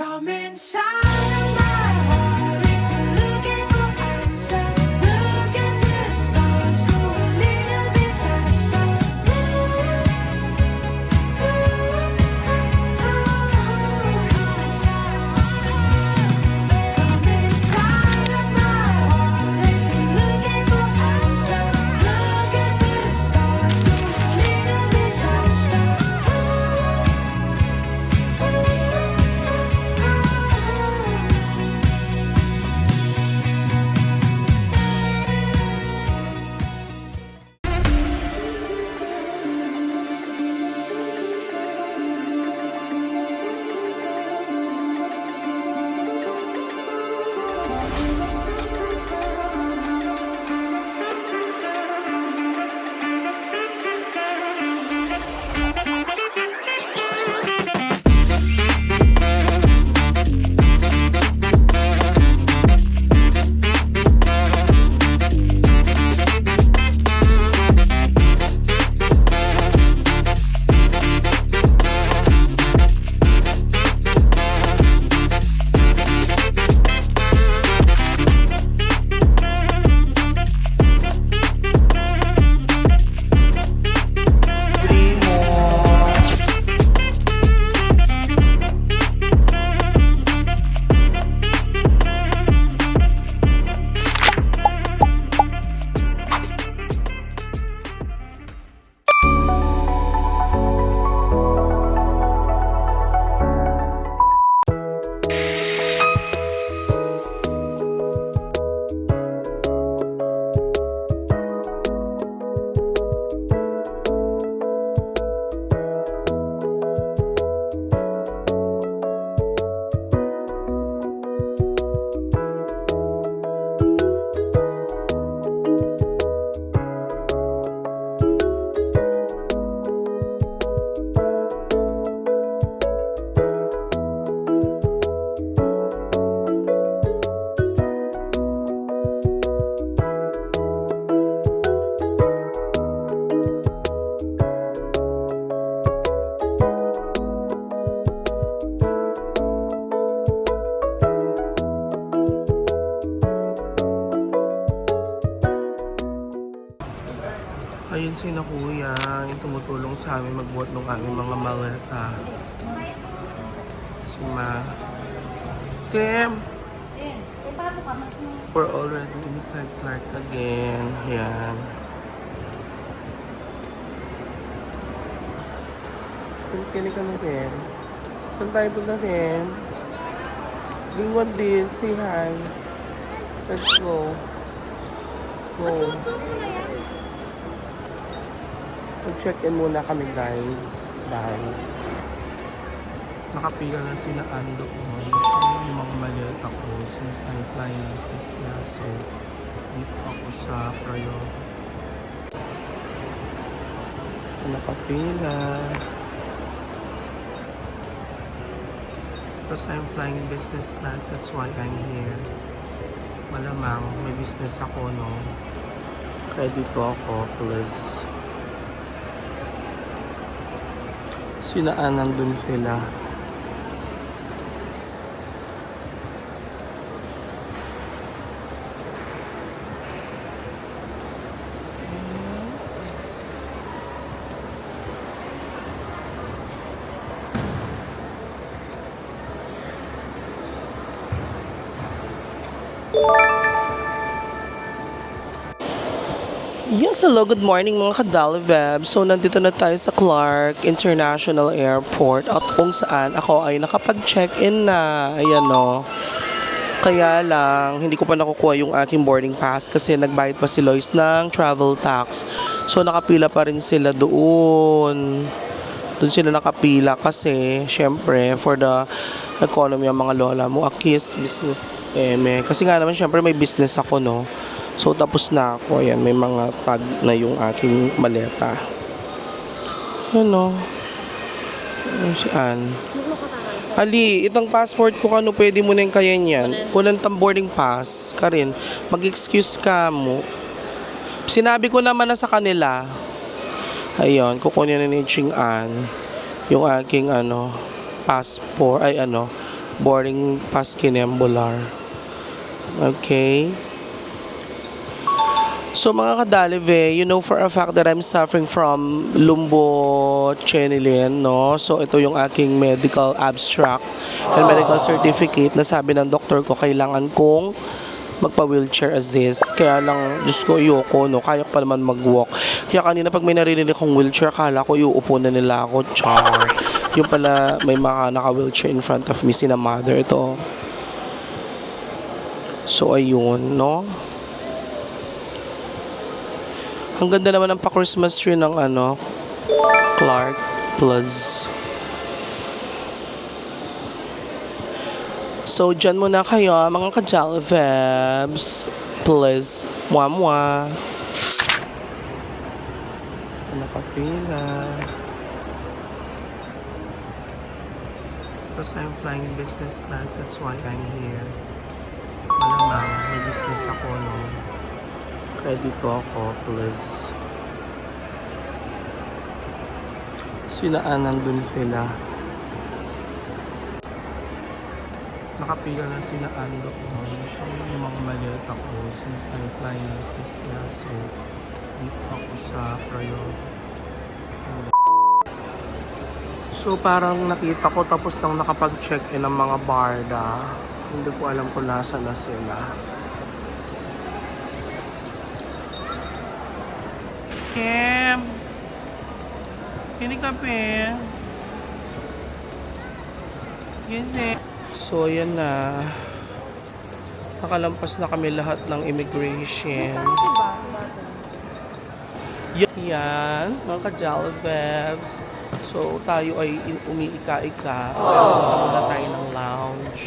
Come inside of my heart if you're looking for answers. Look at the stars, go a little bit faster. Come inside of my heart if you're looking for answers. Look at the stars, go a little bit faster. Ayun si na kuya, yung tumutulong sa amin magbuhat ng aming mga maleta. Si Ma. Sim! We're already inside Clark again. Yan. Kinig ka na, Sim. Saan tayo punta, Sim? Lingwan din. Say hi. Let's go. Go. Mag-check-in muna kami, guys. Dahil nakapila na sila Ando. Yung mga maleta ko since I'm flying business class. So, dito ako sa Prayo. Nakapila. Because I'm flying business class, that's why I'm here. Malamang may business ako, no? Kaya dito ako, plus sinaan dun sila. Yes, hello, good morning mga kadaliveb. So, nandito na tayo sa Clark International Airport at kung saan ako ay nakapag-check-in na. Ayan o. Kaya lang, hindi ko pa nakukuha yung aking boarding pass kasi nagbayad pa si Lois ng travel tax. So, nakapila pa rin sila doon. Doon sila nakapila kasi, syempre, for the economy ang mga lola mo. Akis, business, kasi nga naman, syempre, may business ako, no? So, tapos na ako. Ayan, may mga tag na yung aking maleta. Ano? Si Ann. Ali, itong passport ko kano pwede mo na yung kaya niyan. Kulang tang boarding pass ka rin. Mag-excuse ka mo. Sinabi ko naman na sa kanila. Ayun, kukunin na ni Ching Ann yung aking passport, boarding pass kinembular. Okay. So mga kadalive, you know for a fact that I'm suffering from lumbochenilin, no? So ito yung aking medical abstract and medical certificate na sabi ng doktor ko kailangan kong magpa-wheelchair assist. Kaya lang, Diyos ko, ayoko, no? Kaya ko pa naman mag-walk. Kaya kanina pag may naririnig kong wheelchair, kala ko iuupo na nila ako. Char. Yung pala, may mga naka-wheelchair in front of me, sina mother ito. So ayun, no? Ang ganda naman ng pa-Christmas tree ng Clark Plus. So, dyan muna kayo, mga ka-Jalvebs. Please, mwa-mwa. Nakapila. Because I'm flying business class, that's why I'm here. Malamang, may business ako, no? Kaya dito ako, please. Sinaan nandun sila. Nakapila na sila ando ko. So, yung mga maliit ako since I'm flying business class. So, dito ako sa priority. So, parang nakita ko tapos nang nakapag-check-in ng mga barda. Hindi ko alam kung nasa na sila. Kim! Kini kape. Gini. So, ayan na. Nakalampas na kami lahat ng immigration. Yan, mga ka-Jalvebs. So, tayo ay umiika-ika. Punta muna tayo ng lounge.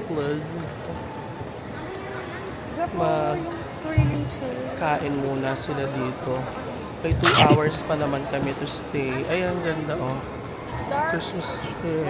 Plus, kain muna sila dito. May 2 hours pa naman kami to stay. Ay, ang ganda, oh. Christmas tree.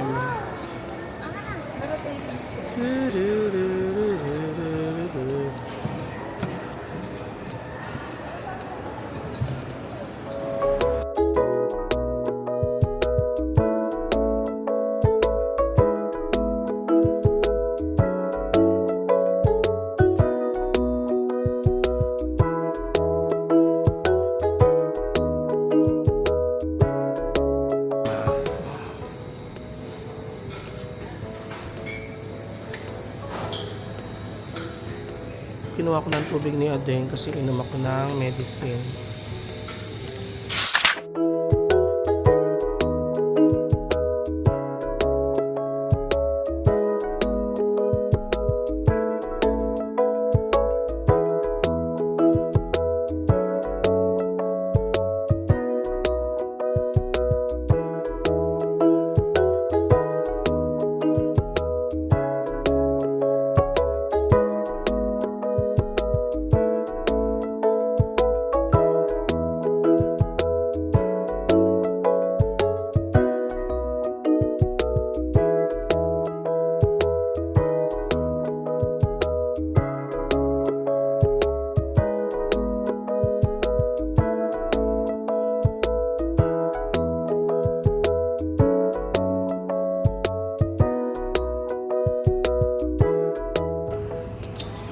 Kinuha ko ng tubig ni Adeng kasi inom ako ng medicine.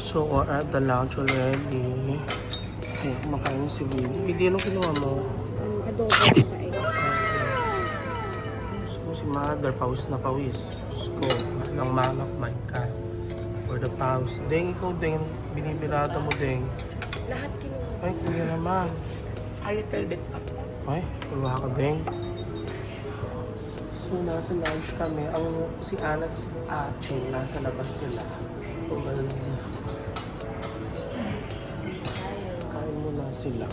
So, we're at the lounge already. Ay, kumakain si Billy. Billy, anong kinuha mo? Adobo kain. So, si mother, pawis na pawis. Sko, ng mamak, my God. For the pawis. Deng, ikaw, Deng. Binibirata mo, Deng. Lahat kinuha. Ay, kuya naman. A little bit up. Ay, wala ka, Deng. So, nasa lounge kami. Ang si Ana at si Achi, nasa labas sila. Tumas. Kain muna sila.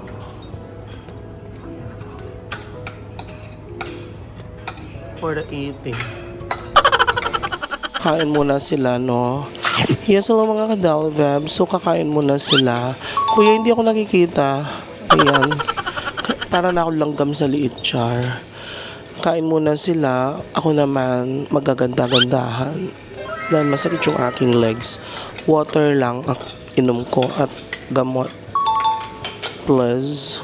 For the eating. Kain muna sila, no? Yes, hello mga ka-Jalvebs. So, kakain muna sila. Kuya, hindi ako nakikita. Ayan. Para na ako langgam sa liit, char. Kain muna sila. Ako naman, magaganda-gandahan. Dahil masakit yung aking legs. Water lang ang inom ko at gamot. Plus,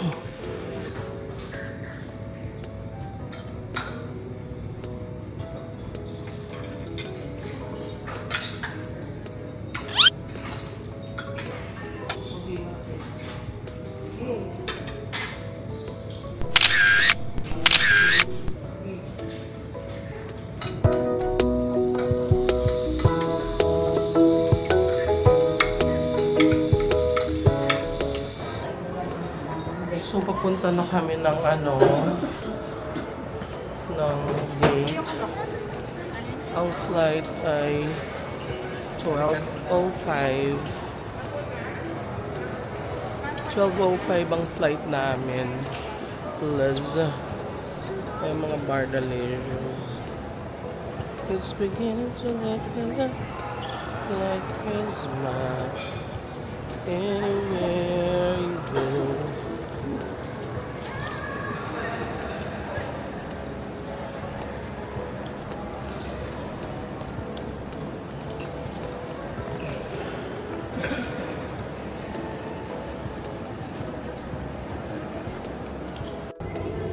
Papunta na kami ng ng gate. Ang flight ay 12:05. 12:05 ang flight namin. Plus, may mga bardaleros. It's beginning to look like Christmas. Anywhere you go.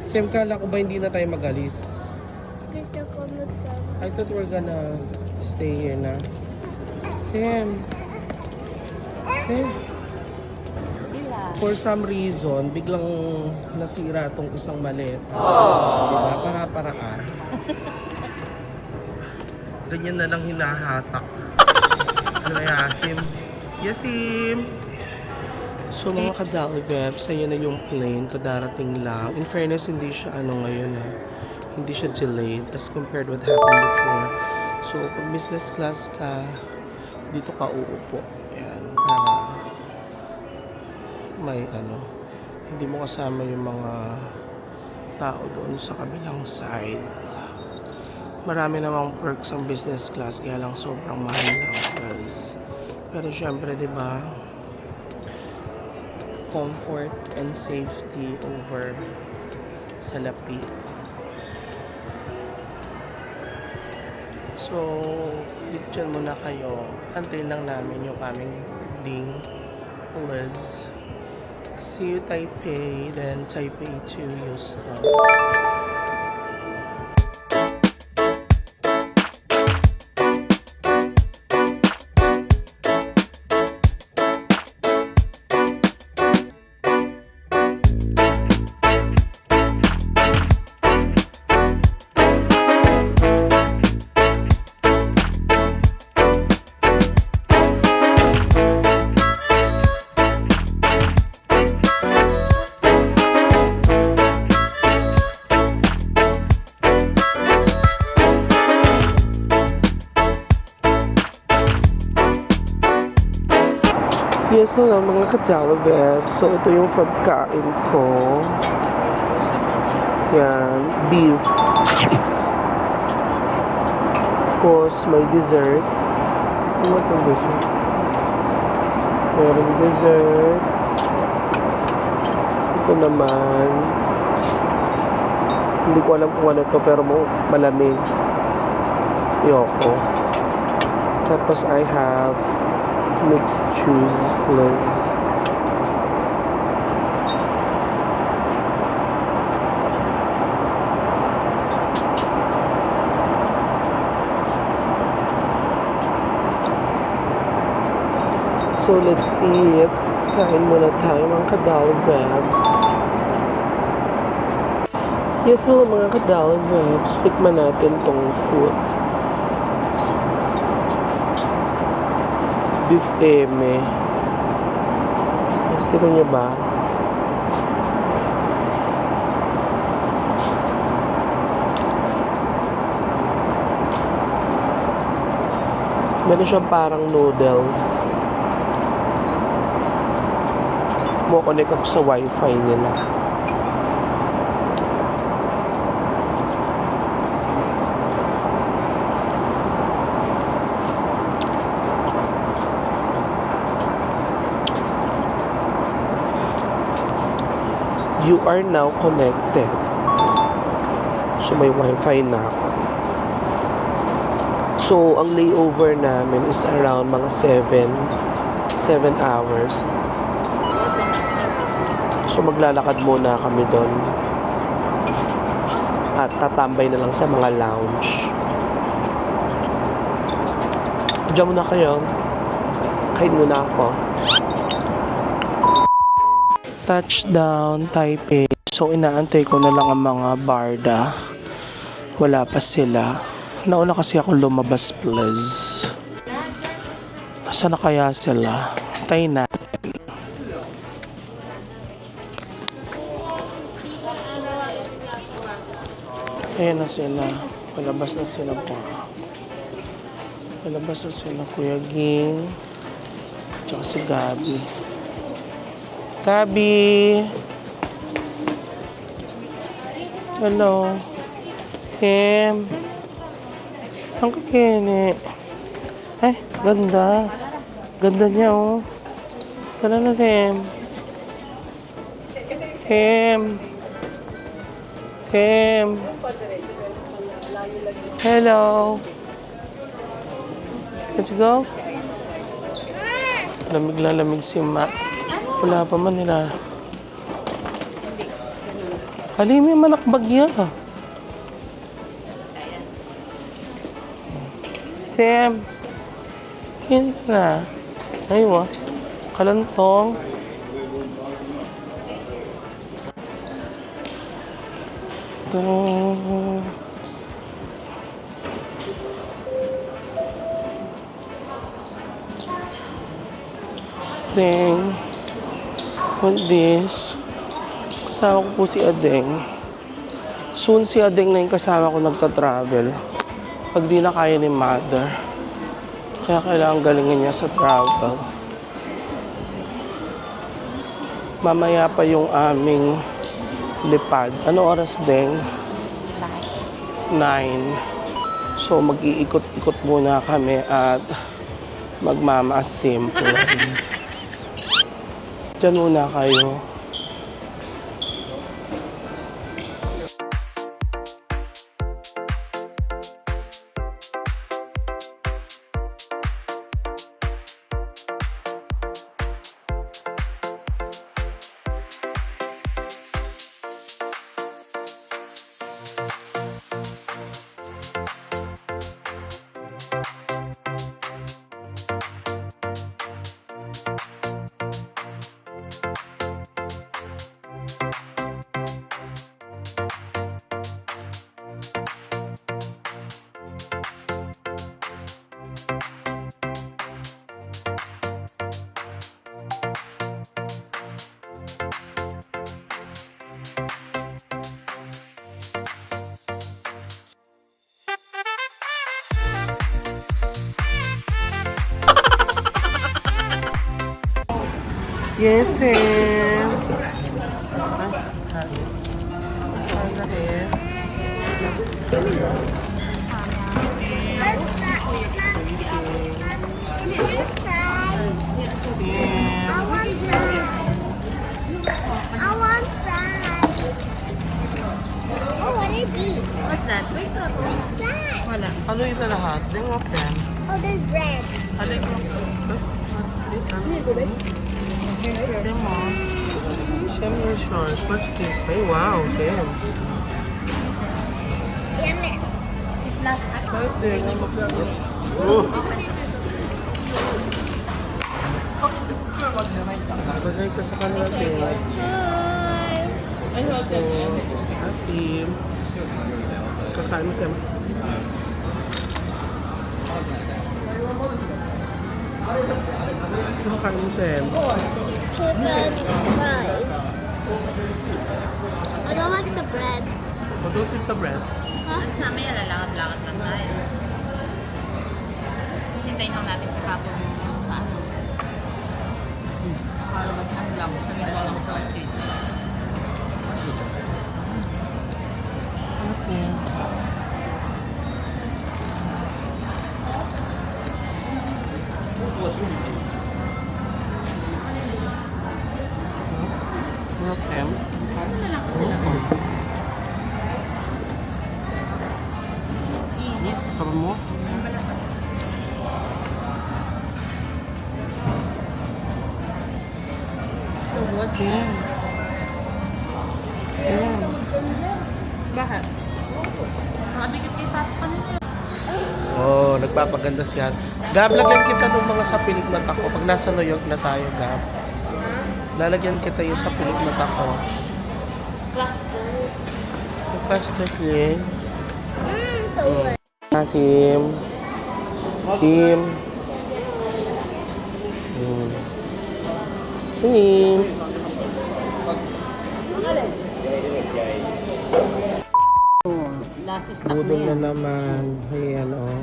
Sim, kala ko ba hindi na tayo mag-alis? Gusto ko magsama. I thought we're gonna stay here na. Sim. Sim. For some reason, biglang nasira tong isang maleta. Diba? Para ka. Ganyan na lang hinahatak. Ano kaya, Sim? Yes, Sim! So mga kadalibebs, ayun na yung plane, kadarating lang. In fairness, hindi siya ngayon hindi siya delayed as compared what happened before. So kung business class ka, dito ka uupo. Yan, para may hindi mo kasama yung mga tao doon sa kabilang side. Marami namang perks ang business class, kaya lang sobrang mahal lang, guys. Pero syempre, di ba, comfort and safety over salapi. So, dyan muna kayo. Antayin lang namin yung aming boarding. Plus, see you Taipei, then Taipei to Houston. Yes, hello mga ka-Jalabeb. So, ito yung pagkain ko. Yan, beef. Tapos, may dessert. Ano itong dessert? Meron dessert. Ito naman. Hindi ko alam kung ano to, pero malamig. Yoko. Tapos, I have mixed juice plus so let's eat. Kain muna tayo mga kadalvebs. Yes, hello mga kadalvebs. Tikman natin tong food. Beef eme. Kita niyo ba? Meron siyang parang noodles. Mo-connect ako sa wifi nila. You are now connected. So may wifi na ako. So ang layover namin is around mga 7 hours. So maglalakad muna kami doon. At tatambay na lang sa mga lounge. Diyan muna kayo. Kain muna ako. Touchdown, Taipei. So, inaantay ko na lang ang mga barda. Wala pa sila. Nauna kasi ako lumabas, please. Saan na kaya sila? Tayo natin. Ayan na sila. Palabas na sila po. Palabas na sila, Kuya Ging. Tsaka si Gabi. Gabi! Hello. Kim. Saan ka, Kenny? Ay, ganda. Ganda niya, oh. Sana na, Kim. Kim. Kim. Hello. Let's go. Lamig na lamig si Ma. Wala pa man nila. Halimi manakbagya. Sam. Kini ka na. Aywa. Kalantong. Go. Adeng. What this? Kasama ko po si Adeng. Soon si Adeng na yung kasama ko nagta-travel. Pag di na kaya ni mother. Kaya kailangan galingin niya sa travel. Mamaya pa yung aming lipad. Ano oras, Deng? 9. So mag-iikot-ikot muna kami at magmamasim. Diyan muna kayo. Yes, Sam. What's that? May strawberry. Wala. Ano ito lahat? Ding of them. Oh, there's bread. Ano ito? Ding mo. Shamrock shorts. What's this? Ay, wow. Damn. Yummy. What's this? Bagay ko sa kanila din. I love them. Asim. Kakain mo siya. Kakain mo siya. Chicken fries. I don't like the bread. Don't eat the bread. Sa amin, lalakad-lakad lang tayo. Sintayin lang natin si Papa sa ano. Para mag-hanggap. Kami walang party. Okay. Okay. Init. Tama mo? Ayan. Ayan. Bakit? Nakadikit kay Papa kanina. Oh, nagpapaganda siya. Gab, lagyan kita ng mga sa pilik mata ko. Pag nasa New York na tayo, Gab. Lalagyan kita yung sa pilik mata ko. Clusters. Yung plastic yun. So good. Sim. Tim. Tim. last stock na Budol na yan. naman. Ayan, oh.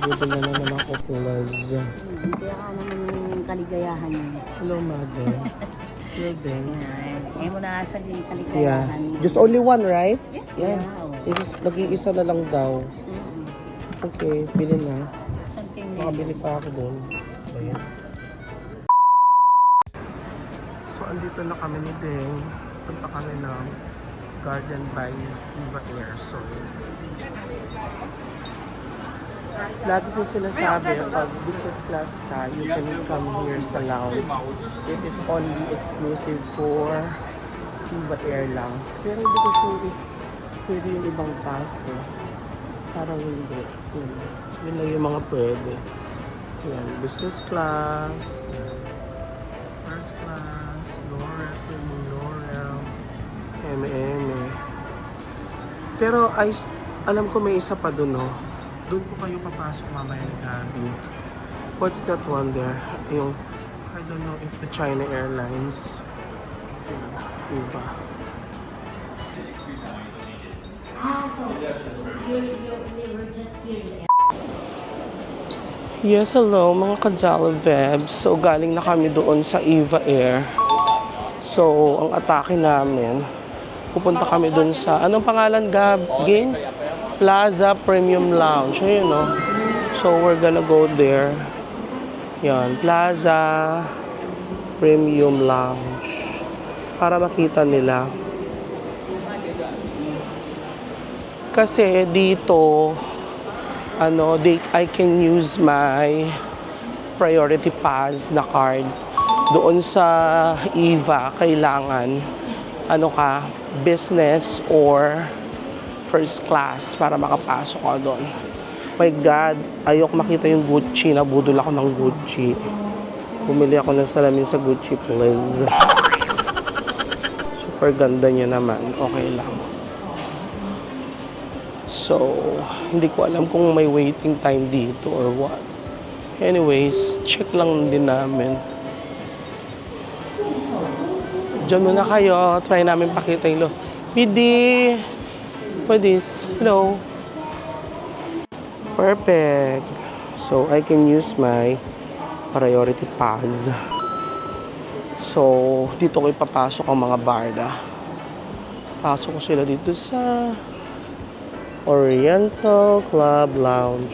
Budol na naman ako, plus. Kaya ka naman yung kaligayahan niya. Hello, mother. Hello, Ben. Eh, mo na sa yung Yeah. kaligayahan. Just only one, right? Yeah. Nag-iisa na lang daw. Okay, bili na. Something new. Makabili pa ako doon. Ayan. So, andito na kami ni Deng. Punta kami ng Garden by Viva Air. So, lagi po sila sabi, pag business class ka, you can come here sa lounge. It is only exclusive for Viva Air lang. Pero hindi ko sure if pwede yung ibang pass eh. Parang hindi. Yun lang yung mga pwede. Yan, business class, first class, L'Oreal, L'Oreal, M&M. Pero alam ko may isa pa dun, no? Doon po kayo papasok mamaya ni Gabi. What's that one there? Yung, I don't know if the China Airlines. Viva. Yes, hello mga ka-Jollibebs. So, galing na kami doon sa Eva Air. So, ang atake namin, pupunta kami doon sa, anong pangalan, Gab? Game? Plaza Premium Lounge. Ayun, no? So, we're gonna go there. Yan, Plaza Premium Lounge. Para makita nila. Kasi dito, I can use my priority pass na card. Doon sa EVA, kailangan, business or first class para makapasok ka doon. My God, ayok makita yung Gucci. Nabudol ako ng Gucci. Bumili ako ng salamin sa Gucci, please. Super ganda niya naman. Okay lang. So, hindi ko alam kung may waiting time dito or what. Anyways, check lang din namin. Diyan muna kayo. Try namin pakita yung PD. What is? Hello. Perfect. So, I can use my priority pass. So, dito ko ipapasok ang mga barda. Pasok ko sila dito sa Oriental Club Lounge.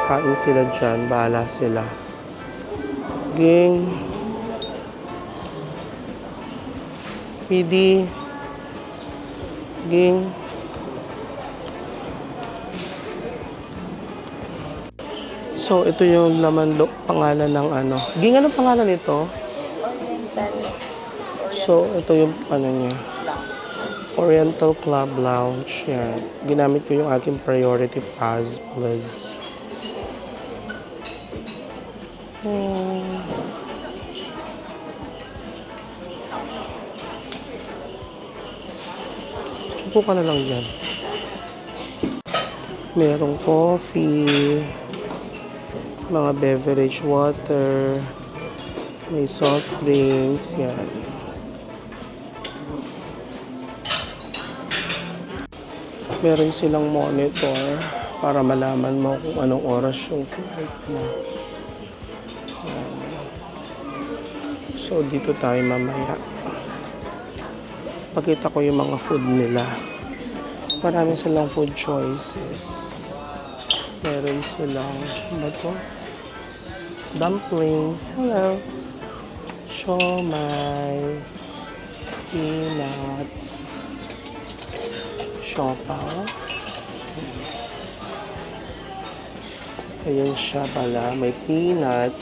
Kain sila dyan. Bahala sila. Ging. PD. Ging. So, ito yung laman pangalan ng Ging, anong pangalan nito? So, ito yung niya. Oriental Club Lounge. Yan. Ginamit ko yung aking priority pass, please. Upo ka na lang dyan. Merong coffee, mga beverage water, may soft drinks, yan. Meron silang monitor para malaman mo kung anong oras yung flight mo. So, dito tayo mamaya. Pakita ko yung mga food nila. Marami silang food choices. Meron silang, dumplings. Hello. Siomai. Peanuts. Siopaw. Ayan siya pala. May peanut.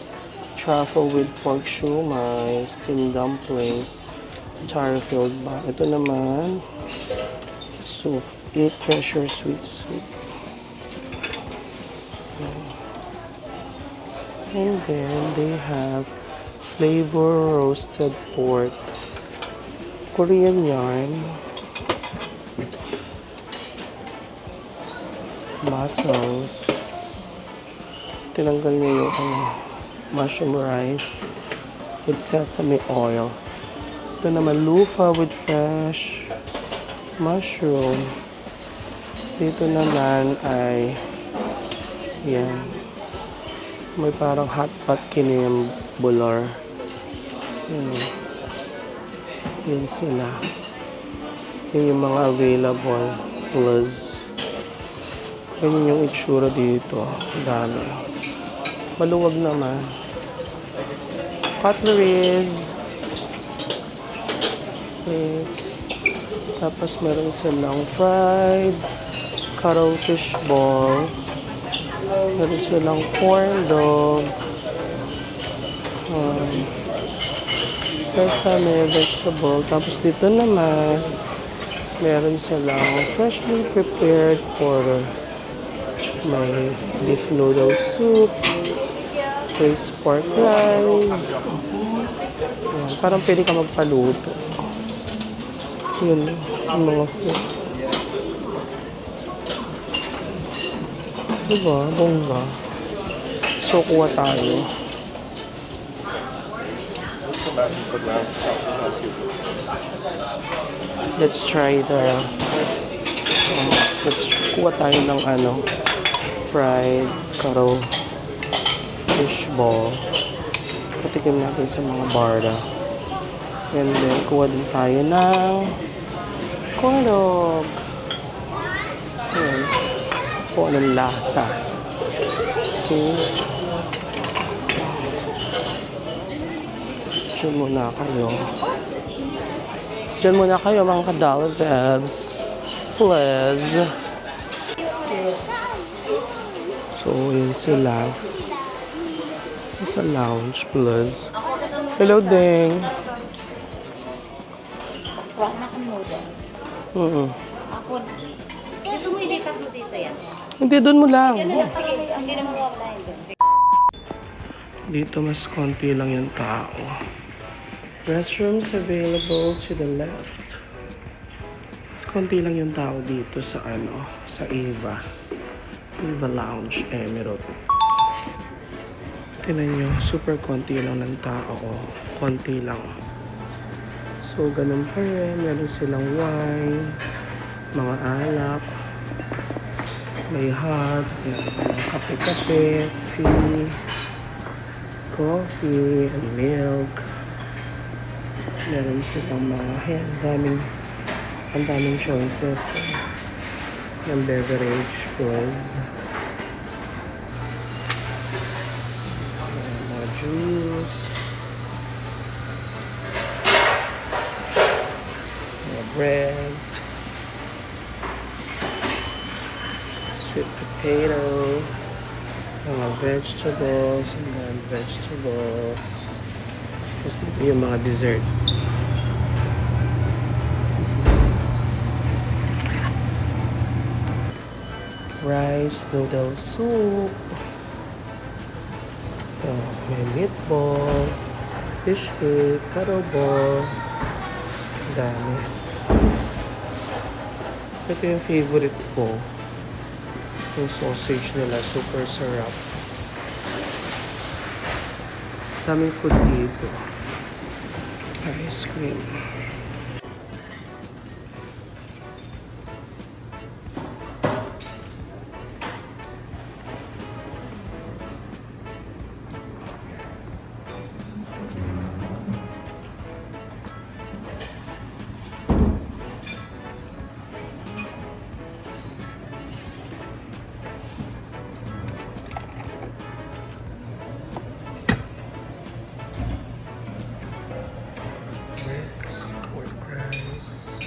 Truffle with pork siomai. Steamed dumplings. Char-filled ba? Ito naman. Soup. Eat treasure sweet soup. And then they have flavor roasted pork. Korean yarn. Mussels. Tinanggal niya yung mushroom rice with sesame oil. Ito naman lufa with fresh mushroom. Dito naman ay, yan. May parang hot pot kinembulor. Yan. Yan sila. Yan yung mga available. Plus, ganyan yung itsura dito. Ang dami. Maluwag naman. Cutleries. Plates. Tapos meron silang fried cuttlefish ball. Meron silang corn dog. Sesame vegetable. Tapos dito naman, meron silang freshly prepared porter. May beef noodle soup, braised pork rice. Yan, parang pwede ka magpaluto. Yun, ang mga food. Diba? Bongga. So, kuha tayo. Let's try kuha tayo ng fried caro fish ball. Patikim natin sa mga barda. And then, kuha din tayo ng corn dog. Ayan. Kung anong lasa. Okay. Diyan muna kayo. Diyan muna kayo mga ka-dollar babs. Please. So, yun sila. Sa lounge, please. Hello, Deng. Wala na kang noodle. Ako. Dito mo hindi tatlo dito yan. Hindi, doon mo lang. Sige, hindi na mag-offline doon. Dito mas konti lang yung tao. Restrooms available to the left. Mas konti lang yung tao dito sa sa Eva. Eva Lounge, Emerald. Tingnan nyo, super konti lang ng tao. Konti lang. So, ganun pa rin. Meron silang wine, mga alak, may hot, may kape-kape, tea, coffee, and milk. Meron silang mga ang daming choices ng beverage goods. Mga juice, mga bread, sweet potato, mga vegetables, and then vegetables. Tapos dito yung mga dessert. Rice, noodle soup. So, may meatball, fish cake, cuddle ball. Dami. Ito yung favorite ko. Yung sausage nila, super sarap. Daming food dito. Ice cream. Pork rice.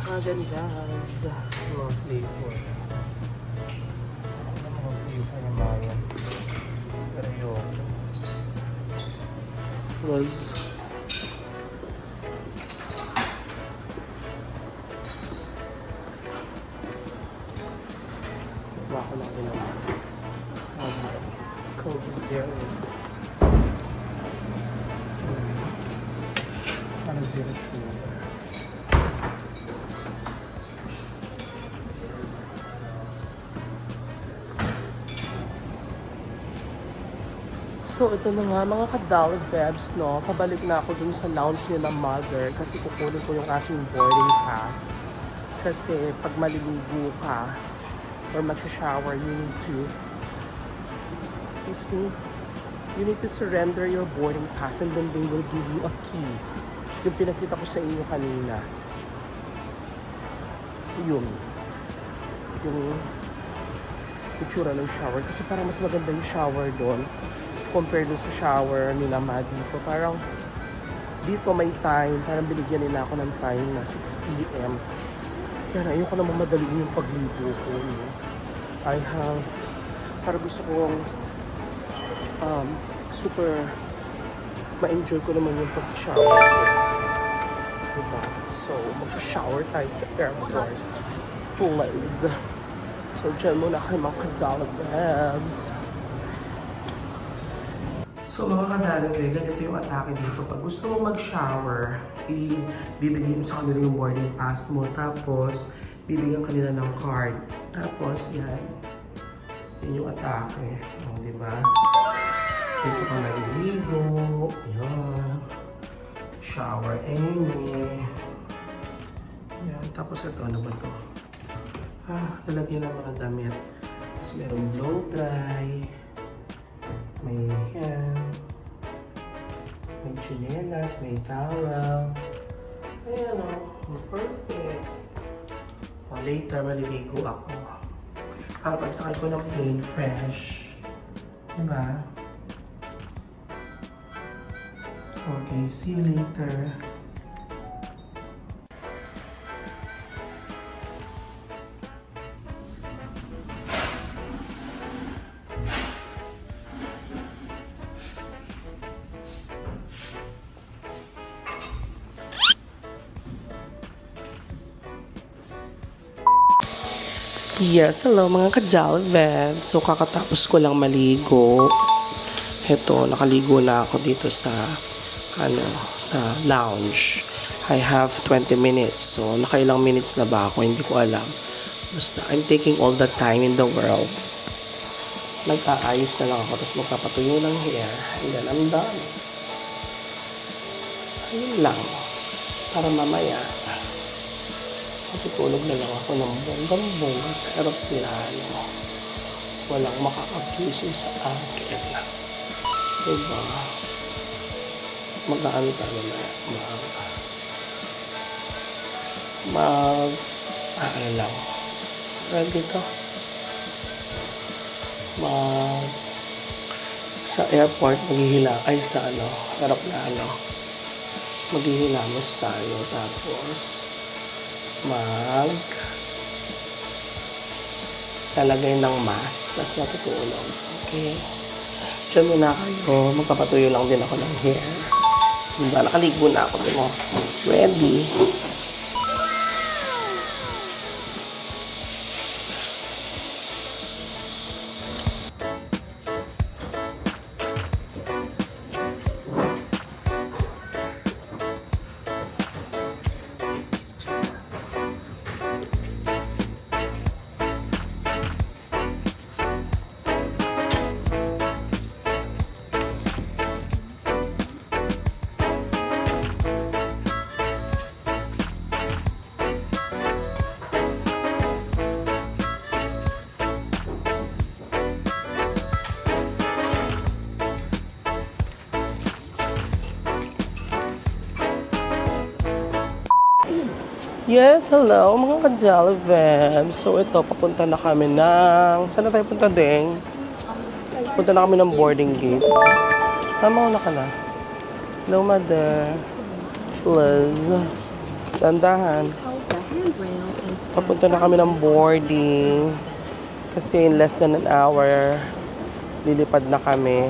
Haagen-Dazs. Mga flavor. Mga flavor na mayan. Pero yun. Was Baka lang din naman. Coke Zero. Ano zero sugar? So, ito na nga mga ka-Dollar Vebs, no? Pabalik na ako dun sa lounge niya ng mother kasi kukunin ko yung aking boarding pass. Kasi pag maliligo ka or mag-shower, you need to, excuse me, you need to surrender your boarding pass and then they will give you a key. Yung pinakita ko sa inyo kanina. Yun. Yung itsura ng shower. Kasi parang mas maganda yung shower doon compared dun sa shower ni Mama dito. Parang dito may time, parang binigyan nila ako ng time na 6 p.m. Kaya na ayoko namang madali yung pagligo ko. No? I have, parang gusto kong super ma-enjoy ko naman yung pag-shower ko. Diba? So, mag-shower tayo sa airport. Please. So, dyan muna kayo mga ka-Dollar Vebs. So mga kadalaga, ganito yung atake dito. Pag gusto mo mag-shower, ibibigay mo sa kanila yung boarding pass mo. Tapos, bibigyan kanila ng card. Tapos, yan. Yan yung atake. O, diba? Dito ka naliligo. Yan. Shower any. Yan. Tapos ito, ano ba ito? Lalagyan ng mga damit. Tapos merong blow dry. May yan. May chinelas, may towel. Ayan o. Perfect. Later, maliligo ako. Para pagsakay ko ng plane, fresh. Diba? Okay, see you later. Yes, hello mga ka-Dollar Vebs. So kakatapos ko lang maligo. Heto, nakaligo na ako dito sa sa lounge. I have 20 minutes. So nakailang minutes na ba ako? Hindi ko alam. Basta I'm taking all the time in the world. Nag-aayos na lang ako. Tapos magpapatuyo ng hair. And then I'm done. Ayun lang. Para mamaya matutulog na lang ako ng bonggang-bongga sa aeroplano. Walang makakagising sa akin. Diba? Mag-ano tayo na ano lang. Ready ka? Sa airport, ay sa aeroplano. Maghihilamos tayo. Tapos, lalagay ng mask, tapos matutulog. Okay. Diyan muna kayo. Magpapatuyo lang din ako ng hair. Diba? Nakaligo na ako. Diba? Ready. Yes, hello mga ka-Dollar Vebs. So ito, papunta na kami ng... Saan na tayo punta, Deng? Punta na kami ng boarding gate. Mauna ka na. Hello, mother. Liz. Dandahan. Papunta na kami ng boarding. Kasi in less than an hour, lilipad na kami.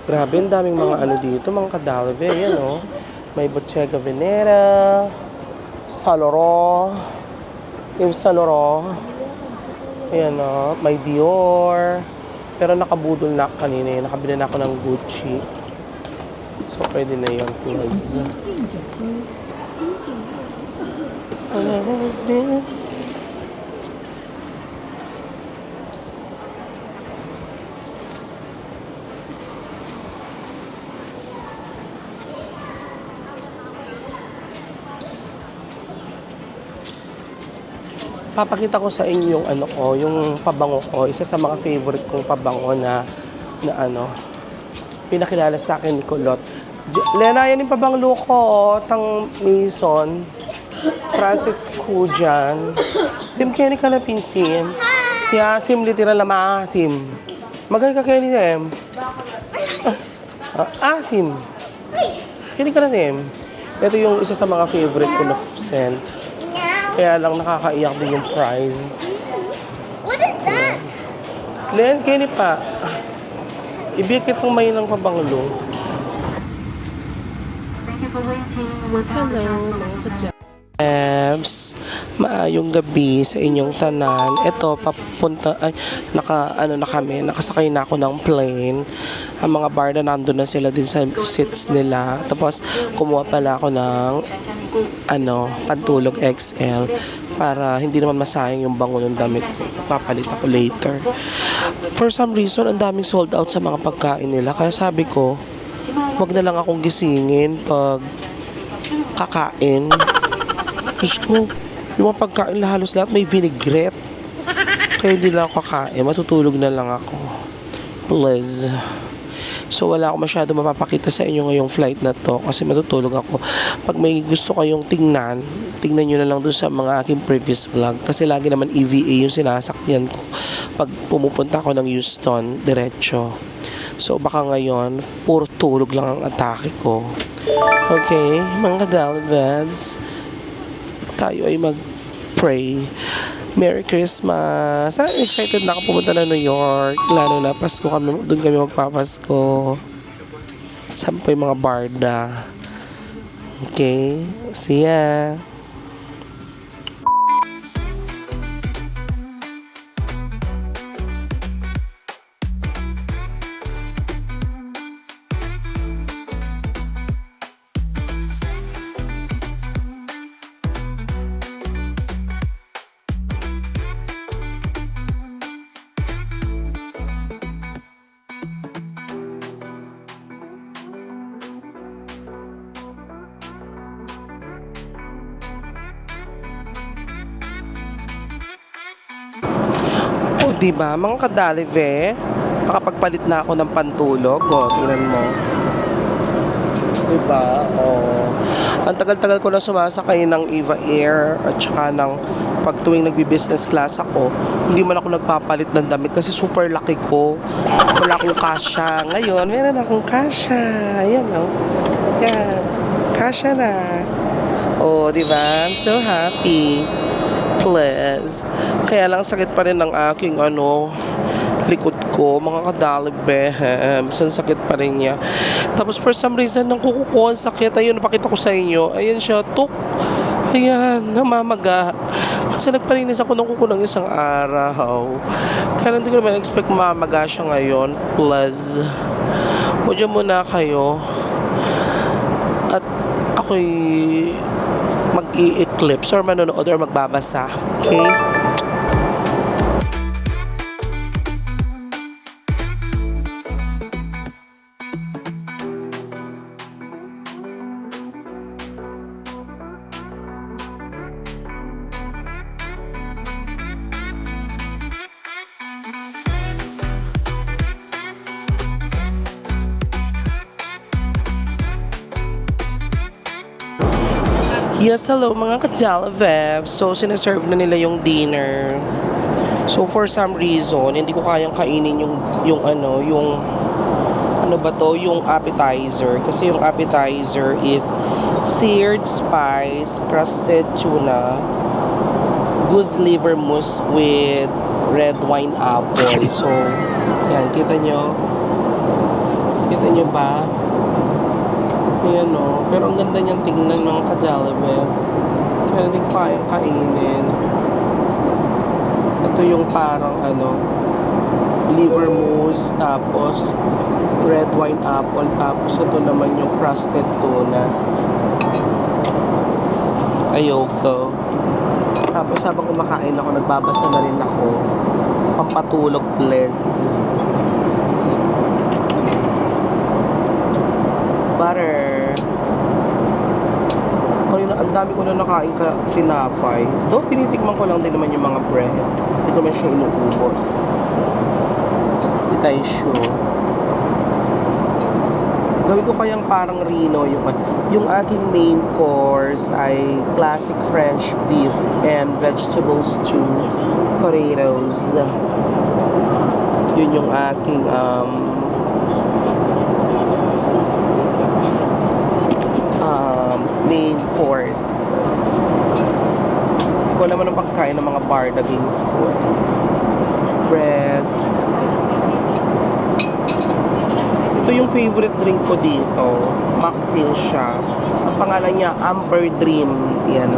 Grabe, ang daming mga ano dito, mga kadalve. Yan, oh. May Bottega Veneta, Saloro, yung Saloro. Ayan, oh. May Dior. Pero nakabudol na ako kanina, eh. Nakabili na ako ng Gucci. So, pwede na yun, please. Papakita ko sa inyo yung ano ko, yung pabango ko. Isa sa mga favorite kong pabango na ano, pinakilala sa akin ni Kulot. Lena, yan yung pabango ko, oh, tang Mason. Francis Kujan. Sim Kenny ka na pinsim. Si Asim literal na maasim. Magay ka Kenny Sim. Asim. Kenny ka na Sim. Ito yung isa sa mga favorite ko na scent. Kaya lang nakakaiyak din yung price. What is that? Len, Kenny pa. Ibigay itong may ng pabangulo. Hello, mga kadyabs. Maayong gabi sa inyong tanan. Ito, papunta, ay, nakasakay na ako ng plane. Ang mga bar na nandun na sila din sa seats nila. Tapos, kumuha pala ako ng, pantulog XL para hindi naman masayang yung bango ng damit ko. Papalit ako later. For some reason, ang daming sold out sa mga pagkain nila. Kaya sabi ko, wag na lang akong gisingin pag kakain. Diyos ko, yung mga pagkain halos lahat may vinaigrette. Kaya hindi lang ako kakain. Matutulog na lang ako. Please. So wala ako masyado mapapakita sa inyo ngayong flight na to kasi matutulog ako. Pag may gusto kayong tingnan nyo na lang dun sa mga aking previous vlog kasi lagi naman EVA yung sinasakyan ko pag pumupunta ako ng Houston diretso. So baka ngayon puro tulog lang ang atake ko. Okay, mga kadalvebs, tayo ay mag-pray. Merry Christmas! Excited na ako pumunta na New York. Lalo na Pasko kami, doon kami magpapasko. Saan po yung mga barda? Okay, see ya! O, diba, mga kadalive, nakapagpalit na ako ng pantulog. O, tingnan mo. Diba? O, ang tagal-tagal ko na sumasakay ng Eva Air at saka ng pag tuwing nagbi-business class ako, hindi man ako nagpapalit ng damit kasi super laki ko. Wala akong kasya. Ngayon, meron akong kasya. Ayan, o. Yan. Kasya na. O, diba? I'm so happy. Please. Kaya lang sakit pa rin ng aking likod ko, mga kadalibem. Ang sakit pa rin niya. Tapos for some reason, ng kuko ko, ang sakit. Ayun, napakita ko sa inyo. Ayan siya, tuk. Ayan, namamaga. Kasi nagpalinis ako ng kuko ng isang araw. Kaya hindi ko naman expect mamaga siya ngayon. Plus, huwag muna kayo. At ako'y mag-i-eclipse or manonood or magbabasa. Okay? Yes, hello mga ka-Jalavev. So, sinaserve na nila yung dinner. So, for some reason, hindi ko kayang kainin yung appetizer. Kasi yung appetizer is seared spice, crusted tuna, goose liver mousse with red wine apple. So, yan, kita nyo. Kita nyo ba? Ayan o. Pero ang ganda niyang tingnan mga ka-Jollibee. Kaya din kayang kainin. Ito yung parang liver mousse, tapos red wine apple, tapos ito naman yung crusted tuna. Ayoko. Tapos habang kumakain ako, nagbabasa na rin ako. Pampatulog, please. Butter. Kanina, ang dami ko na nakain ka tinapay. Though, tinitikman ko lang din naman yung mga bread. Hindi ko man siya inuubos. Hindi tayo sure. Gawin ko kayang parang Rino yung aking main course ay classic French beef and vegetable stew, potatoes. Yun yung aking main course. Ikaw naman ang pagkain ng mga bar na games ko. Bread. Ito yung favorite drink ko dito. Mocktail siya. Ang pangalan niya, Amber Dream. Yan.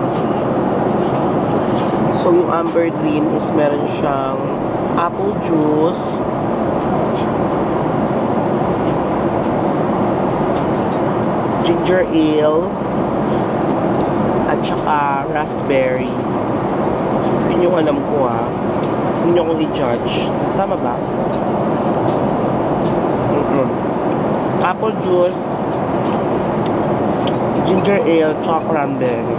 So, yung Amber Dream is meron siyang apple juice, ginger ale, at saka raspberry. Yun yung alam ko ha. Yun yung akong i-judge. Tama ba? Apple juice, ginger ale, tsaka cranberry.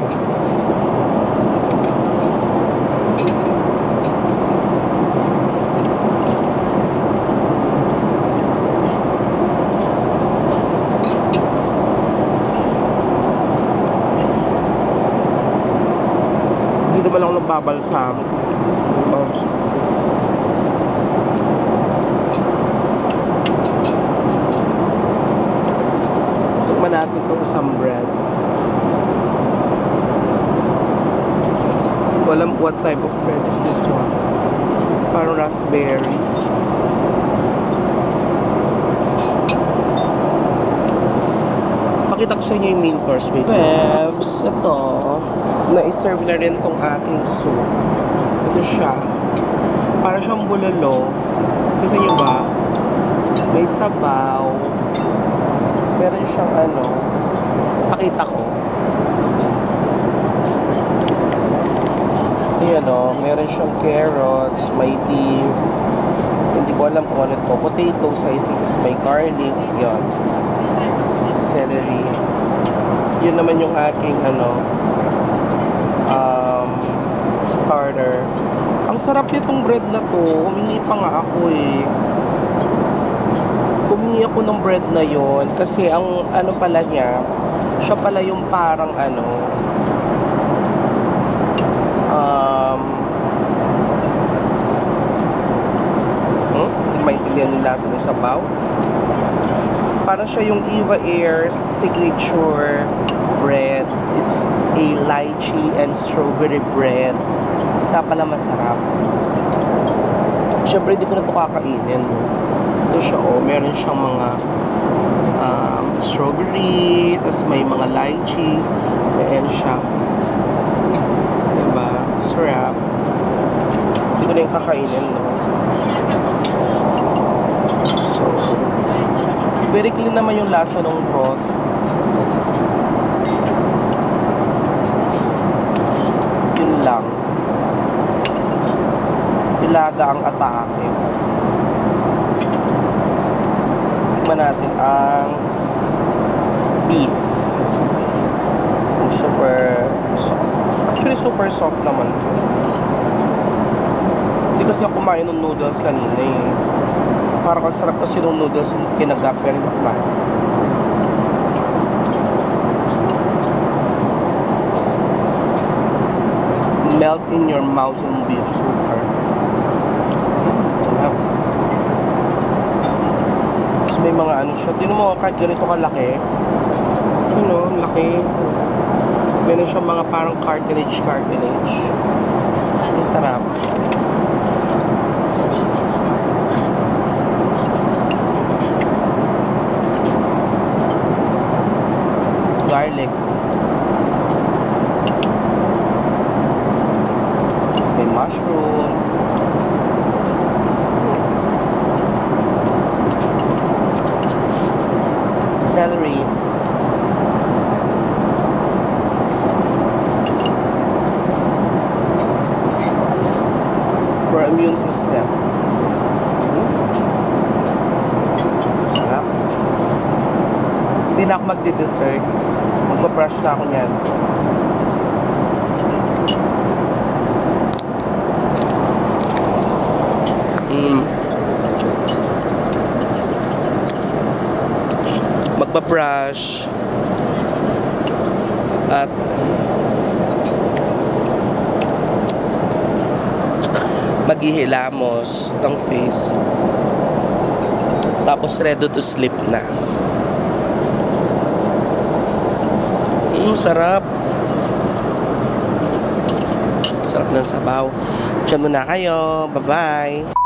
Hindi naman ako nagbabalsam. Natin itong isang bread. Walang what type of bread is this one. Parang raspberry. Pakita ko sa inyo yung main course. Wait. Bevs, ito. Na-serve na rin itong aking soup. Ito siya. Parang siyang bulalo. Kita nyo ba? May sabaw. Meron siyang pakita ko. Ayan meron siyang carrots, may beef. Hindi ko alam kung ano ito. Potatoes, I think is may garlic. Yan. Celery. Yun naman yung aking starter. Ang sarap nitong bread na to. Humingi pa nga ako humingi ako ng bread na yon kasi ang pala niya, siya pala yung parang hindi maintindihan yung lasa ng sabaw. Parang siya yung Eva Air signature bread. It's a lychee and strawberry bread. Kaya pala masarap. Siyempre hindi ko na ito kakainin. Ito siya meron siyang mga strawberry, tapos may mga lychee. Ayan siya. Diba? Sarap. Hindi ko na yung kakainin, no? So, very clean naman yung lasa ng broth. Yun lang. Ilaga ang atake. Tikman natin ang beef. Super soft. Actually, super soft naman. Hindi kasi ako kumain ng noodles kanina Parang ang sarap kasi ng noodles kinagap pero hindi kumain. Melt in your mouth yung beef. Super. Tapos may mga siya. Tingnan mo kahit ganito kalaki. Laki. Meron siyang mga parang cartilage. Ang sarap. Celery. For immune system. Sarap. Hindi na ako magdi-dessert. Magpa-brush na ako niyan. Magpa-brush at maghihilamos ng face, tapos ready to sleep na. Sarap. Sarap ng sabaw. Diyan muna kayo. Bye-bye.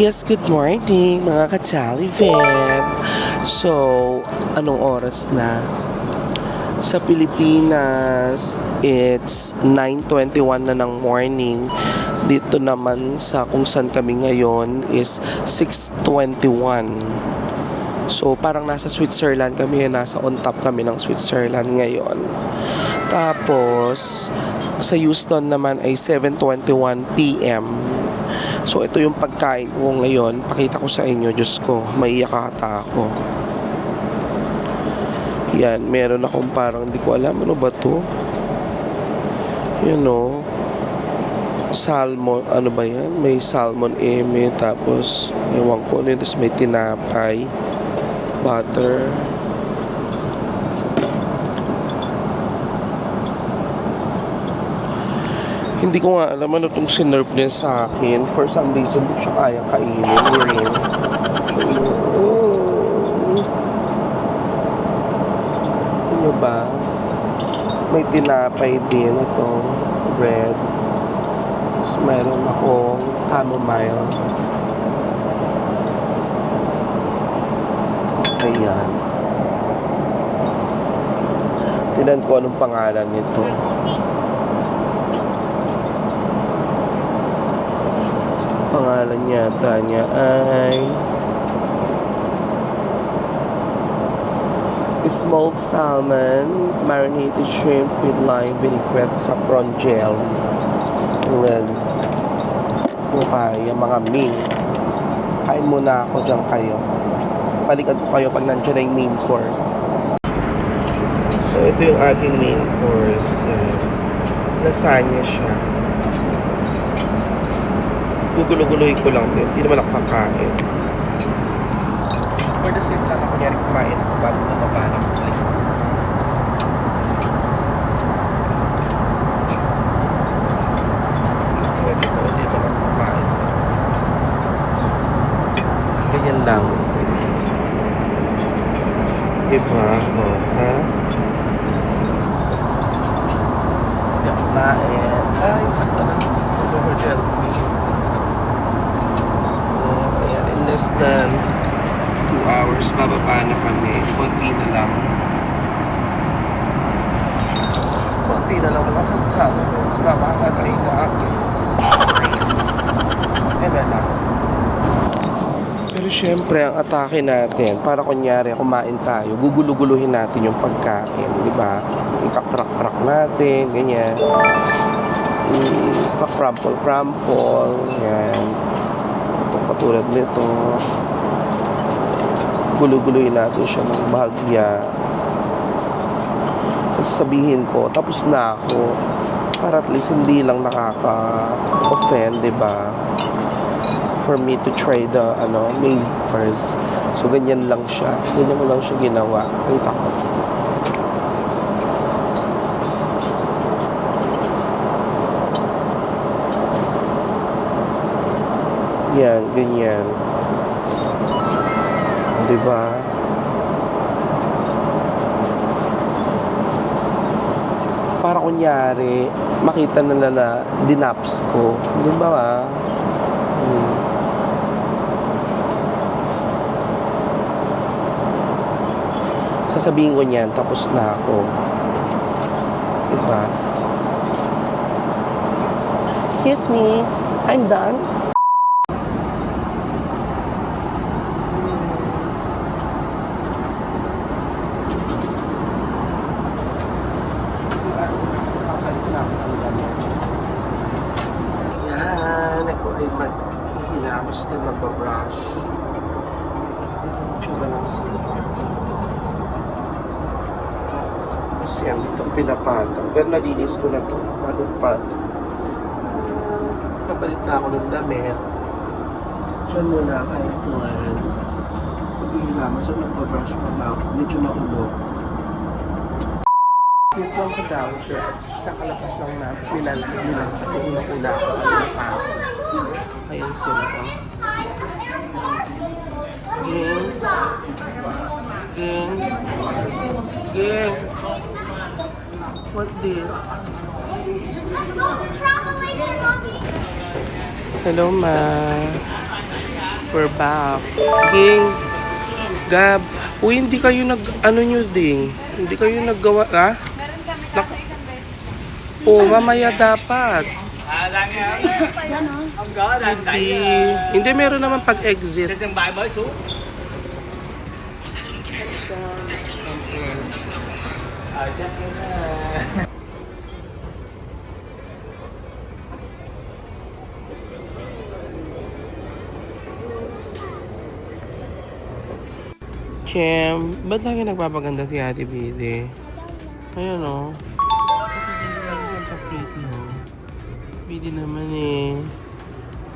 Yes, good morning mga ka-Jolly Viv. So, anong oras na? Sa Pilipinas, it's 9:21 na ng morning. Dito naman sa kung saan kami ngayon is 6:21. So, parang nasa Switzerland kami, nasa on top kami ng Switzerland ngayon. Tapos, sa Houston naman ay 7:21 p.m. So, ito yung pagkain ko ngayon. Pakita ko sa inyo. Diyos ko, maiyak ata ako. Yan, meron akong parang, hindi ko alam, ano ba to? Yan o. Salmon, ano ba yan? May salmon eme, tapos, ewan ko, ano yun, tapos may tinapay, butter. Hindi ko nga alam ano itong sinerve niya sa akin. For some reason, hindi ko siya kayang kainin. Rin. Ano ba? May tinapay din ito. Bread. Tapos mayroon akong chamomile. Ayan. Tignan ko anong pangalan nito. Pangalan yata niya ay smoked salmon, marinated shrimp with lime vinaigrette, saffron jelly. Liz. Kung kaya, mga me. Kain muna ako dyan kayo. Balikan ko kayo pag nandiyan na yung main course. So, ito yung ating main course. Lasagna siya. Gugulo-guloy ko lang din. Hindi naman ako kakain. For the sake lang ako nyari kumain ako bago bumaba ng plane. Pwede ko dito lang kumain. Ganyan lang. Diba? O, ha? Kumain. Ay, sakto na. Ito for gel. less than 2 hours, bababa na kami. Konti na lang. Konti na lang wala sa Taliban's. Babakagay na ako. Lang. Pero syempre, ang atake natin, para kunyari kumain tayo, gugulu-guluhin natin yung pagkain, di ba? Ikaprak-prak natin, ganyan. Pa-crumple-crumple, yan. Itong katulad nito. Gulu-guluhin natin siya ng bahagya. Sasabihin ko, tapos na ako. Para at least hindi lang nakaka-offend, di ba? For me to try the main course. So ganyan lang siya. Ganyan ko lang siya ginawa. Wait ako. Yan, ganyan. Diba? Para kunyari, makita nila na dinaps ko. Diba ba? Sasabihin ko niyan, tapos na ako. Diba? Excuse me, I'm done. Yan, ako ay maghihilamos na magbabrush. Ito yung tsura ng sila. Kasi yan, itong pinapatong. Pero nalinis ko na to. Bagong patong. Kapalit na ako ng damit. Diyan muna kay Plus. Maghihilamos na magbabrush pa na ako. Medyo naulog. Yes, mga ka-downshirts. Kakalapas lang natin. Nila kasi una-una ako. Ayan sila. Ging. Ging. Ging. What this? Hello, ma. We're back. Ging. Gab. Uy, hindi kayo nyo, Ding? Hindi kayo naggawa, ha? Oo, mamaya dapat. Hindi meron naman pag-exit. Chem, ba't lagi nagpapaganda si Ate Bide? Ayan o. Bide naman eh.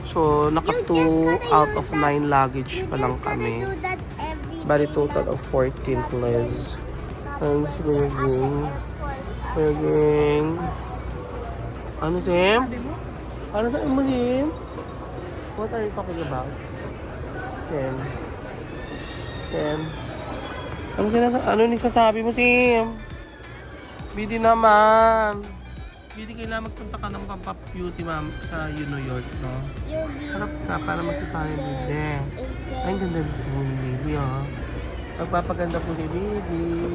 So, naka 2 out of 9 luggage pa lang kami. Bali total of 14 plus. Ang swaging. Swaging. Ano, Tim? Ano sabi mo, Tim? What are you talking about? Tim? Tim? Ano nisasabi mo, Tim? Bidi naman. Bidi kailangan magpunta ka ng Pampa Beauty, ma'am, sa New York, no? Harap ka para magkita ni Bidi. Ay, ang ganda ni Bidi, oh. Magpapaganda po ni Bidi.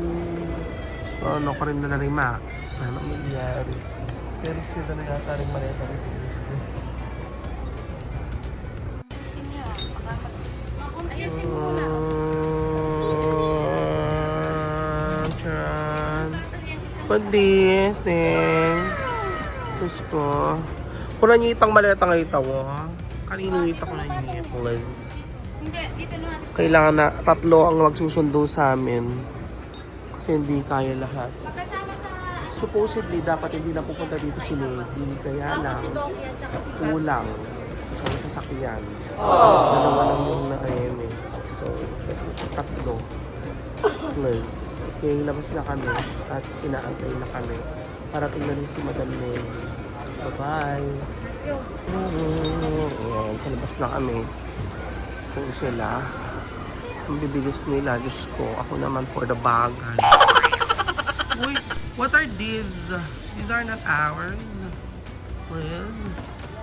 So, ano ko rin na rin, ma. Ano mangyari? Pero sila na yata rin maleta ni Bidi. What this thing? Diyos ko. Kung nanyitang maleta ng itaw, kanino ita ko na yung plus. Kailangan na 3 ang magsusundo sa amin. Kasi hindi kaya lahat. Supposedly, dapat hindi na pupunta dito si Lady. Kaya lang, kulang ang sasakyan. Dalawa lang yung na-ayan eh. So, 3 plus. Okay, labas na kami at inaantay na kami para tingnan si Madam May. Bye-bye! Ayan, palabas na kami. Kung sila, ang bibilis nila, Diyos ko, ako naman for the bagay. Uy, what are these? These are not ours. Well,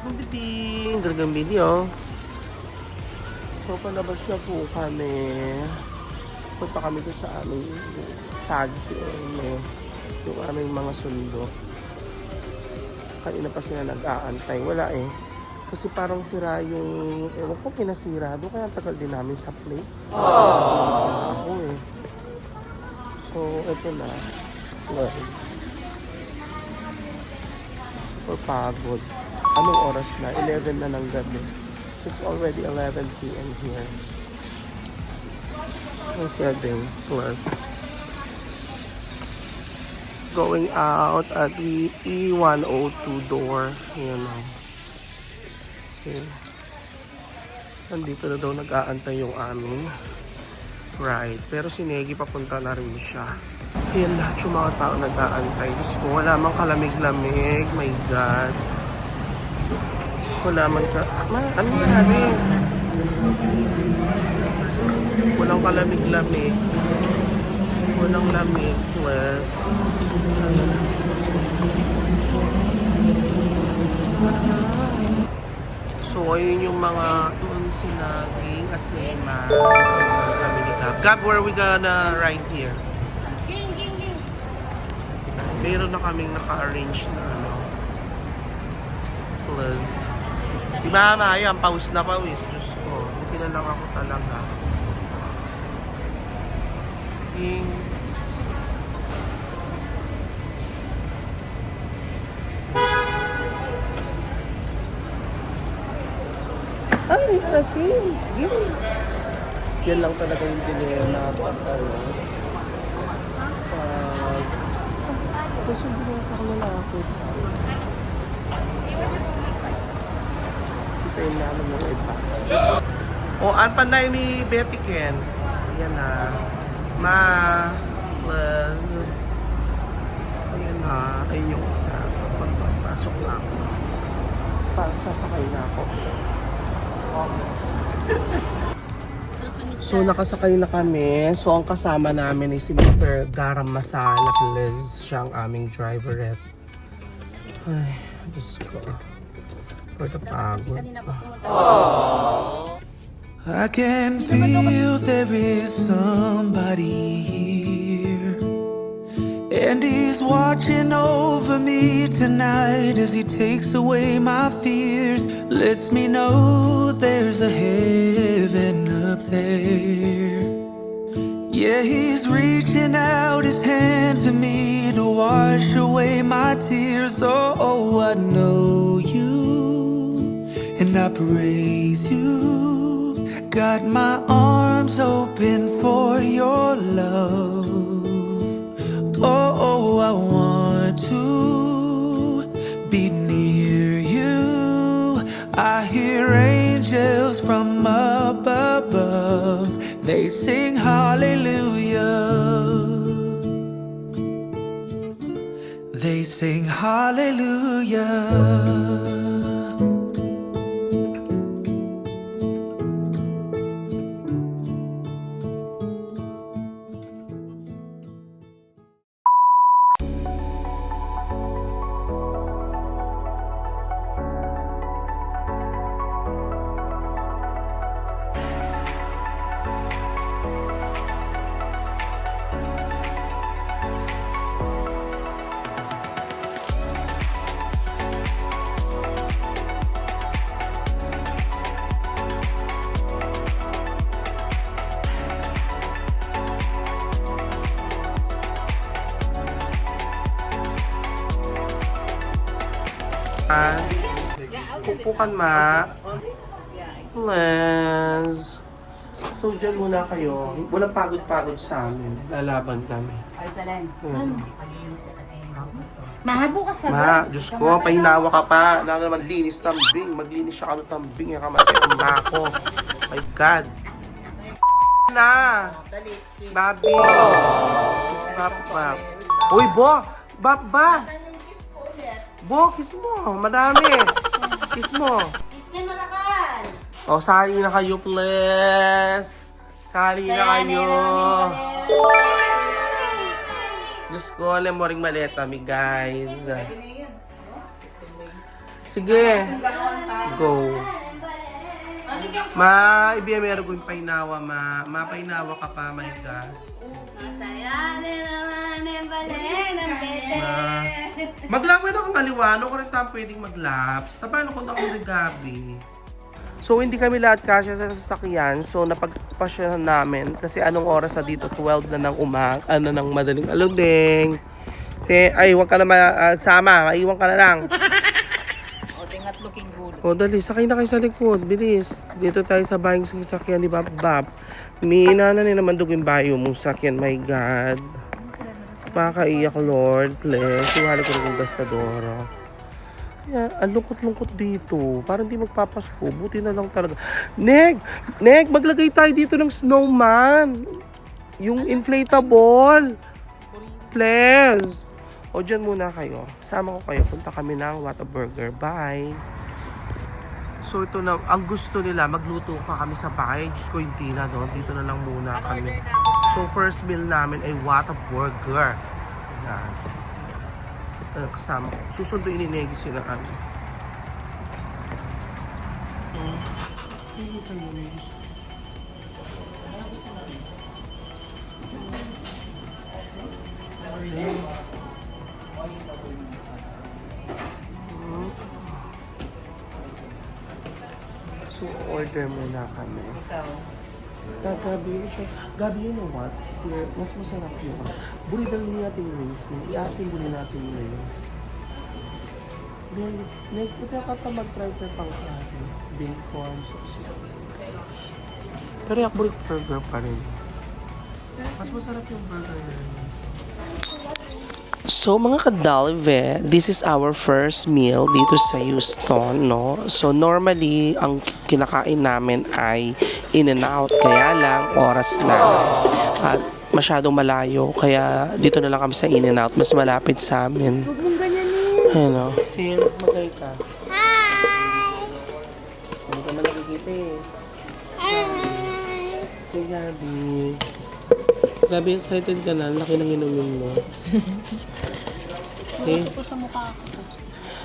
mabiting. Garagang video. So, palabas na po kami. Punta kami doon sa aming taxi, yung aming mga sundo. Kanina pa sila nag-aantay. Wala eh. Kasi parang sira yung, ewan ko, pinasira doon. Kaya ang tagal din namin sa plate. Ako eh. So, eto na. Well, super pagod. Anong oras na? 11 na ng gabi. It's already 11 p.m. here. Ang siya din. Plus, going out at the E102 door. Ayan o. Okay. Nandito na daw nag-aantay yung aming ride. Pero si Negi papunta na rin siya. Ayan lahat yung mga tao nag-aantay. Diyos ko, wala mang kalamig-lamig. My God. Wala man ka... ano nangyari? Walang kalamig-lamig. Walang lamig. Wes. So, ayun yung mga si Naging at si Emma. Kami ni Gab. Gab, where are we gonna ride here? Ging, ging, ging. Meron na kaming naka-arrange na ano. Plus, si Mama, ayan, pawis na pawis. Diyos ko, hindi na lang ako talaga. King. Ay, asin. Yan lang talaga yung dilemma pag ano. Kasi hindi ako lalaki. Ito yung naman ng iba. O, ang panay ni Betty Ken. Ayan na. Ma. Plus. Ayan na. Ayun yung isa. Pagpapasok na ako. Sasakay na ako. So, nakasakay na kami. So, ang kasama namin ay si Mr. Garam Masala, please. Siya ang aming driver. Ay, Diyos ko. For the pagod. Kanina pa pumunta sa... I can feel there is somebody here, and he's watching over me tonight as he takes away my fears, lets me know there's a heaven up there. Yeah, he's reaching out his hand to me to wash away my tears. Oh, I know you, and I praise you. Got my arms open for your love. Oh, I want to be near you. I hear angels from up above. They sing hallelujah. They sing hallelujah. Pupukan, Ma. Please. So, dyan muna kayo. Walang pagod-pagod sa amin. Lalaban kami. Ay, Salen. Mahabo ka sa... Ma, Diyos ko, pahinawa ka pa. Na naman linis tambing. Maglinis siya ka ng tambing. Yung kamatay ang bako. My God. Na. Babi. Stop, Bab. Uy, Bo. Bab. Bo, kiss mo. Madami. Kiss mo. Isme Malakal! O, sali na kayo, please. Sali na kayo. Diyos ko, alam mo ring maleta mi, guys. Sige. Go. Ibiya meron ko yung painawa, mapainawa ka pa, my God. Masaya din naman yung balen ng bete. Maglap na ako maliwano, ko rin tayo pwedeng maglaps. Paano kung ako ni Gabi? So, hindi kami lahat kasya sa sasakyan. So, napagpasyahan namin. Kasi anong oras na dito? 12 na ng madaling aluding. Ay, huwag ka na sama. Maiwan ka na lang. O, tingat looking good. O, dali. Sakay na kayo sa likod. Bilis. Dito tayo sa bayong sasakyan ni Bab. Mina na naman dugong bayo mong sakyan. My God. Makakaiyak, Lord. Please. Iwala ko rin yung gastadora. Yan, ang lungkot-lungkot dito. Parang di magpapasko. Buti na lang talaga. Neg, maglagay tayo dito ng snowman. Yung inflatable. Please. O, dyan muna kayo. Sama ko kayo. Punta kami ng Whataburger. Bye. So, ito na. Ang gusto nila, magluto pa kami sa bahay. Diyos ko, yung Tina doon. Dito na lang muna kami. So, first meal namin ay Whataburger. Yan. Kasama. Susunduin ni Negi sila kami. So, order muna kami. Gabi, you know what? Mas masarap yun. Buridalin natin yung wings. I-asin buli natin yung wings. Then, ito ka mag-try for pang-kain. Bacon, sausage. Pero yung burger pa rin. Mas masarap yung burger na yun. So mga kadalve, this is our first meal dito sa Houston, no? So normally, ang kinakain namin ay In-N-Out. Kaya lang, oras na. At masyadong malayo. Kaya dito na lang kami sa In-N-Out. Mas malapit sa amin. Huwag mong ganyan eh. Ano? Sil, magay ka. Hi! Hindi ka malagigita eh. Hi! Si Gabi. Gabi, excited ka na. Laki ng inumin mo. Okay.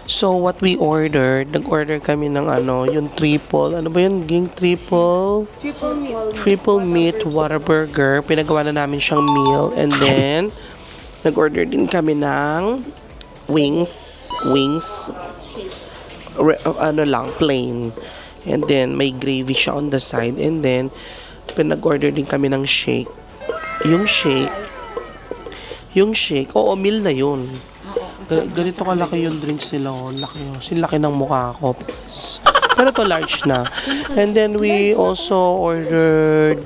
So, what we ordered, nag-order kami ng yung triple, ano ba yun? Ging triple? Triple meat Whataburger. Pinagawa na namin siyang meal. And then, nag-order din kami ng wings, plain. And then, may gravy siya on the side. And then, pinag-order din kami ng shake. Yung shake, oo, meal na yun. Ganito kalaki yung drinks nila. Oh. Laki ng mukha ko. Pero to large na. And then we also ordered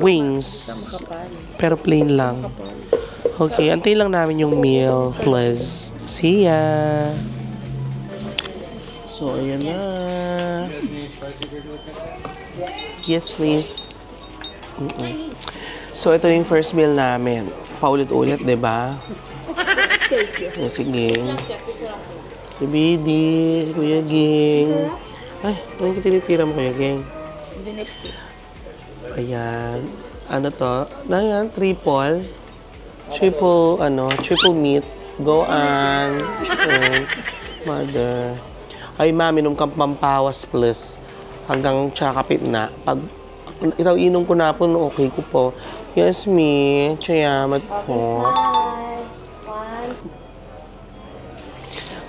wings. Pero plain lang. Okay, antay lang namin yung meal, please. See ya! So, ayan na. Yes, please. So, ito yung first meal namin. Paulit-ulit, di ba? Sige. Si Bidi, si Kuya Ging. Ay, ano yung tinitira mo, Kuya Ging? Ayan. Ano to? Ano yan? Triple meat. Go on. Mother. Ay, mami, nung pampawas plus. Hanggang tsakapit na. Pag itaw inom ko na po, okay ko po. Yes, me. Chayamat po.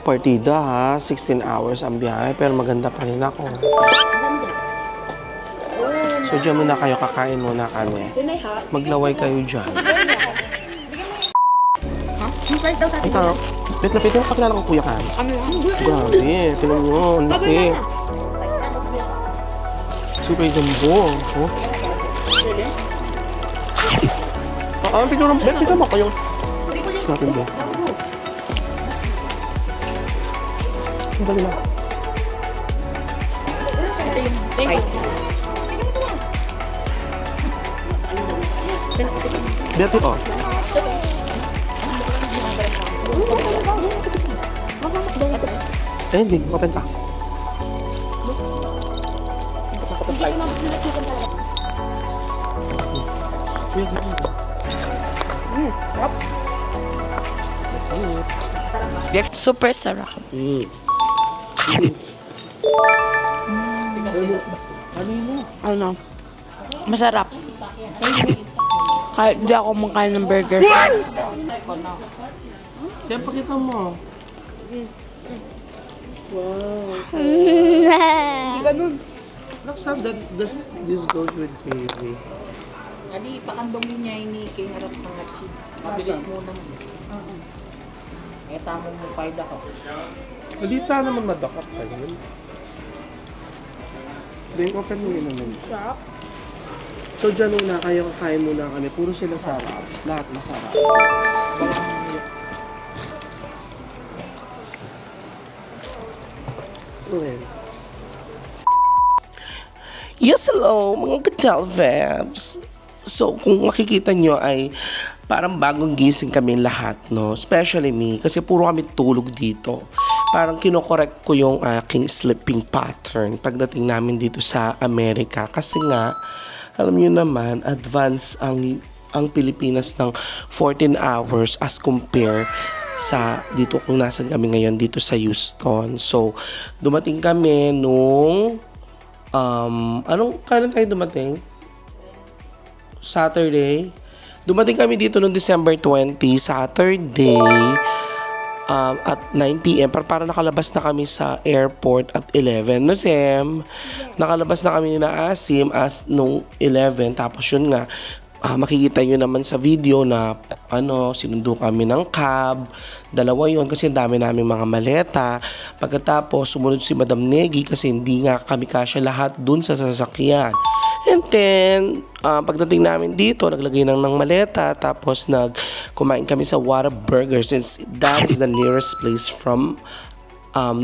Partida ha. 16 hours ang biyahe. Pero maganda pa rin ako. So, dyan muna kayo. Kakain muna kami. Maglaway kayo dyan. Ikaw, lapit na pakilala kong kuya ka. Grabe. Tingnan mo. Ang laki. Super jumbo. Oh. Picture mo kayo. Natin ba? Ang dali lang. Berti, oh. Hindi. Open pa. Super sarap. Ano? Masarap. Kahit di ako makain ng burger. Siya, pakita mo. Let's have that. This goes with baby. Ali, pakandong niya ini kay harap ng achi. Mabilis mo naman. Eh, tamo mo payda ka. Malita naman madakap ka yun. Then, open mo yun naman. So, dyan muna, kayo kakain muna kami. Puro sila sarap. Lahat masarap. Yes. Yes, hello, mga Kadal Vibes. So, kung makikita nyo ay parang bagong gising kami lahat, no? Especially me, kasi puro kami tulog dito. Parang kinokorek ko yung aking sleeping pattern pagdating namin dito sa Amerika. Kasi nga, alam nyo naman, advance ang Pilipinas ng 14 hours as compare sa dito kung nasan kami ngayon dito sa Houston. So, dumating kami nung kailan tayo dumating? Saturday. Dumating kami dito noong December 20, Saturday, at 9 p.m. Para nakalabas na kami sa airport at 11. No, Sam? Nakalabas na kami na Asim as nung 11. Tapos yun nga, makikita nyo naman sa video na sinundo kami ng cab. Dalawa yun kasi ang dami namin mga maleta. Pagkatapos sumunod si Madam Negi kasi hindi nga kami kasya lahat dun sa sasakyan. And then, pagdating namin dito, naglagay ng maleta. Tapos kumain kami sa Whataburger since that is the nearest place from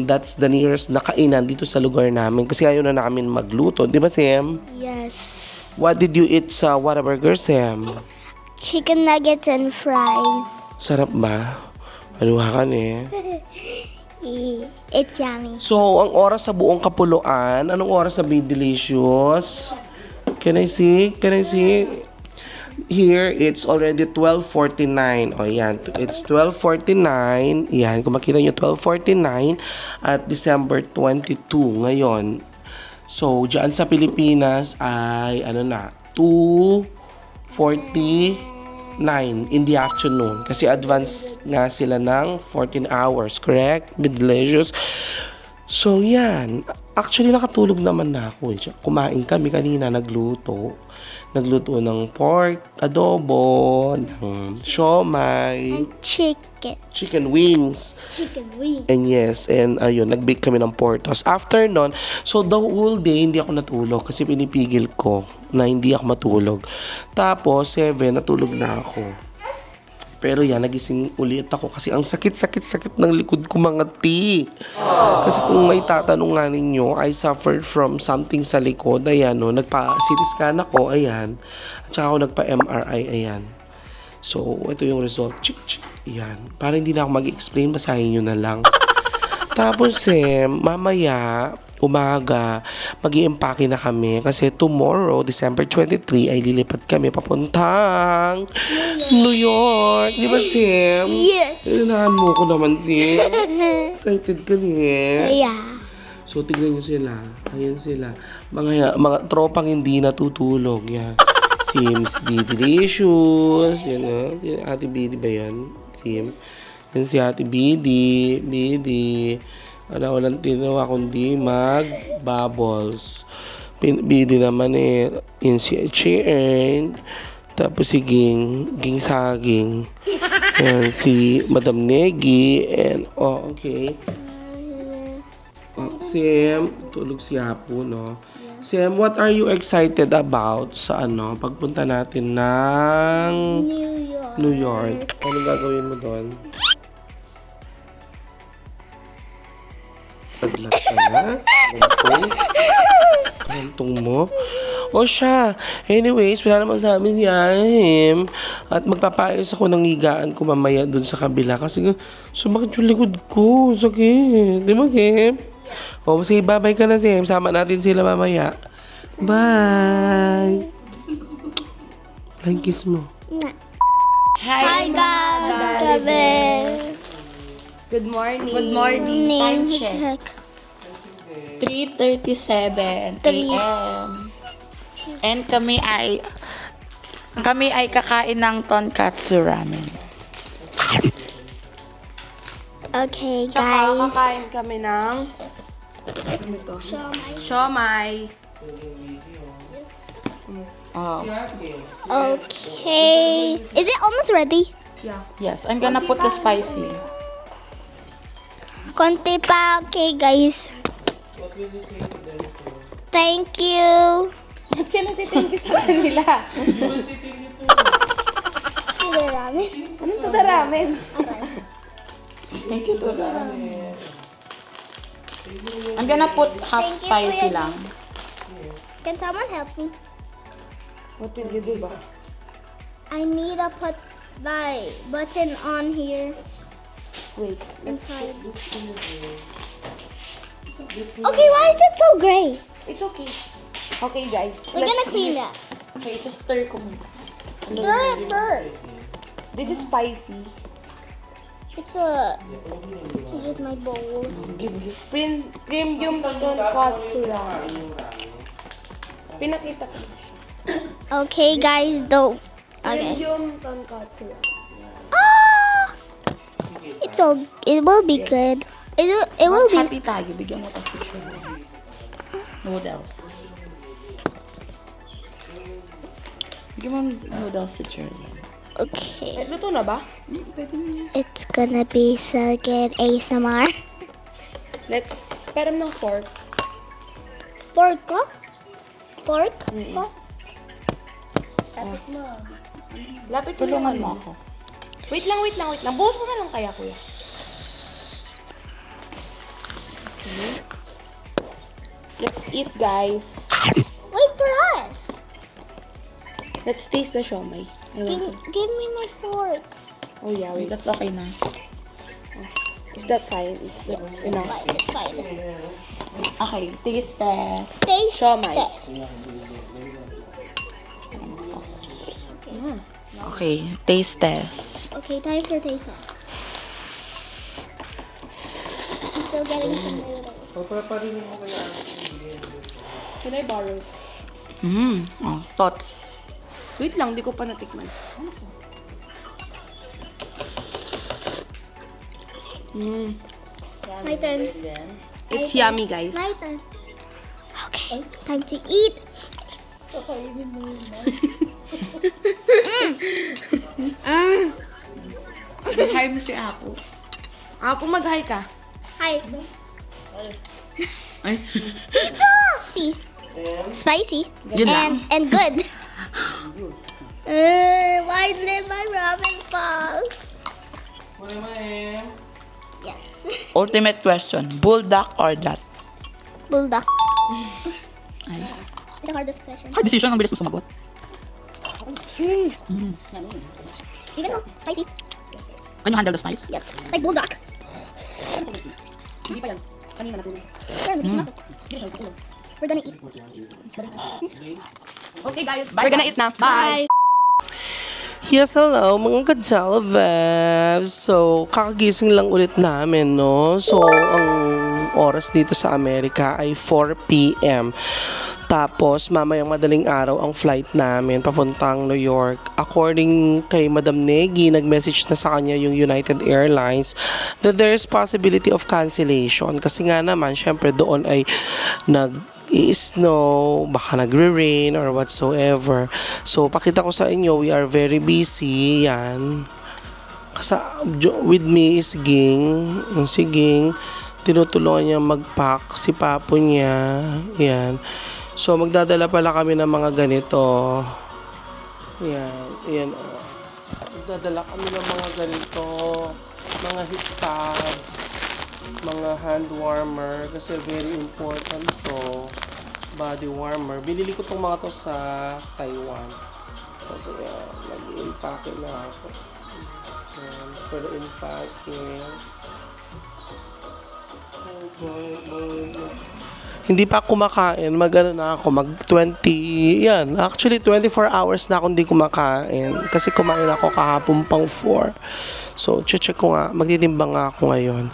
that's the nearest na kainan dito sa lugar namin. Kasi ayaw na namin magluto. Di ba, Sam? Yes. What did you eat sa Whataburger, Sam? Chicken nuggets and fries. Sarap ba? Maluhakan eh. It's yummy. So, ang oras sa buong Kapuluan, anong oras sa Be Delicious? Can I see? Here, it's already 12:49. O, yan. It's 12:49. Yan, kung makita nyo, 12:49 at December 22 ngayon. So, dyan sa Pilipinas ay, 2:49 in the afternoon. Kasi advance nga sila ng 14 hours, correct? Be Delicious. So, yan. Actually, nakatulog naman na ako. Kumain kami kanina, nagluto ng pork, adobo, ng siomay, chicken wings. And yes, and ayun, nag-bake kami ng portos. After nun, so the whole day, hindi ako natulog kasi pinipigil ko na hindi ako matulog. Tapos, 7, natulog na ako. Pero yan, nagising ulit ako kasi ang sakit ng likod ko mga ti. Kasi kung may tatanong nga ninyo, I suffered from something sa likod. Ayan, no, nagpa-CT scan ako, ayan. At saka ako nagpa-MRI, ayan. So, ito yung result. Chik. Ayan. Para hindi na ako mag-explain, basahin nyo na lang. Tapos, mamaya, umaga, mag-i-empake na kami kasi tomorrow, December 23, ay lilipat kami papuntang New York. Di ba, Sam? Yes. Inahan mo ko naman, Sam. Excited ka niya. Yeah. So, tignan nyo sila. Ayan sila. Mga tropang hindi natutulog. Yan. Sims Be Delicious. Yan, si Ate Bidi ba yan? Sim. Yan si Ate Bidi. Walang tinawa kundi mag-bubbles. Bidi naman in si Chien. Tapos si Ging Saging. Yan, si Madam Negi. And, okay. Sam, tulog si Apo, no? Sam, what are you excited about sa pagpunta natin ng New York? Ano gagawin mo doon? Paglat ka na? Kantong mo? O siya. Anyways, wala naman sa amin yan. At magpapayos ako ng higaan ko mamaya dun sa kabila. Kasi sumakit yung likod ko. Sakit. Di ba, Sam? O, sige, bye-bye ka na, Sam. Sama natin sila mamaya. Bye! Flying kiss mo. Hi, Gabi. Good morning. Good morning. Time Name check. check. 3:37 Three. a.m. And kami ay kakain ng tonkatsu ramen. Okay, Tsaka guys. kakain kami ng siomai. Oh, Okay. Is it almost ready? yes, I'm gonna put the spicy. Konti pa. Okay, guys. Thank you. Ba't ka nagtitingin sa kanila? Ramen. Anong to the ramen? Thank you to the ramen. I'm gonna put half Thank you, spicy Kuya. lang. Can someone help me? What will you do ba? I need to put my button on here Wait. inside. Okay, why is it so gray? It's okay. Okay, guys. We're gonna clean that. Okay, so stir ko muna. Stir it first. This is spicy. It's a. Here's my bowl. Premium tonkatsu ramen. Pinakita ko na siya. Okay, guys, don't. Okay. Premium tonkatsu ramen. Ah! It's all. It will be good. It will be. Hati tayo, bigyan mo kasi siya. Noodles. Bigyan mo noodles si Charlie. Okay. Luto na ba? It's gonna be so good. ASMR. Let's param ng fork. Pork ko? Pork ko? Lapit mo Tulungan lang. mo ako. Wait lang. Buhos mo na lang kaya, kuya. Let's eat, guys. Wait for us. Let's taste the siomai. I Give, want to. give me my fork. Oh yeah, wait. That's okay na. Is that fine? That's enough. Fine, it's fine. Okay, taste test. Taste Siomai. test. Okay, taste test. Okay, time for taste test. I'm still getting some noodles. Can I borrow? Oh, thoughts. Wait lang, di ko pa natikman. My turn. It's yummy, guys. My turn. Okay, time to eat. Hi mo si Apo. Apo, mag-hi ka. Hi. Ay. See, spicy Yun lang. and good. Why did my ramen fall? Yes. Ultimate question. Bulldog or that? Bulldog. Ay. The hardest session. Hard decision. Ang bilis mo sumagot. Even though spicy. Can you handle the spice? Yes. Like bulldog. Hindi pa yan. Kanina natulog. We're gonna eat. Okay, guys. We're gonna eat na. Bye. Yes, hello mga Kadala Vibes. So, kakagising lang ulit namin, no? So, ang oras dito sa Amerika ay 4 p.m. Tapos, mamayang madaling araw ang flight namin papuntang New York. According kay Madam Negi, nag-message na sa kanya yung United Airlines that there is possibility of cancellation. Kasi nga naman, syempre doon ay nag-i-snow, baka nagre-rain or whatsoever. So, pakita ko sa inyo, we are very busy. Yan. With me is Ging. Si Ging, tinutulungan niya mag-pack si papo niya. Yan. So, magdadala pala kami ng mga ganito. Yan. Yan. Magdadala kami ng mga ganito. Mga heat pads. Mga hand warmer. Kasi very important to. Body warmer. Binili ko tong mga to sa Taiwan. Kasi nag-i-impake na ako. Yan. For the impake. hindi pa kumakain, mag-ano na ako, mag-20, yan. Actually, 24 hours na ako hindi kumakain. Kasi kumain ako kahapon pang 4. So, check ko nga, magtitimbang nga ako ngayon.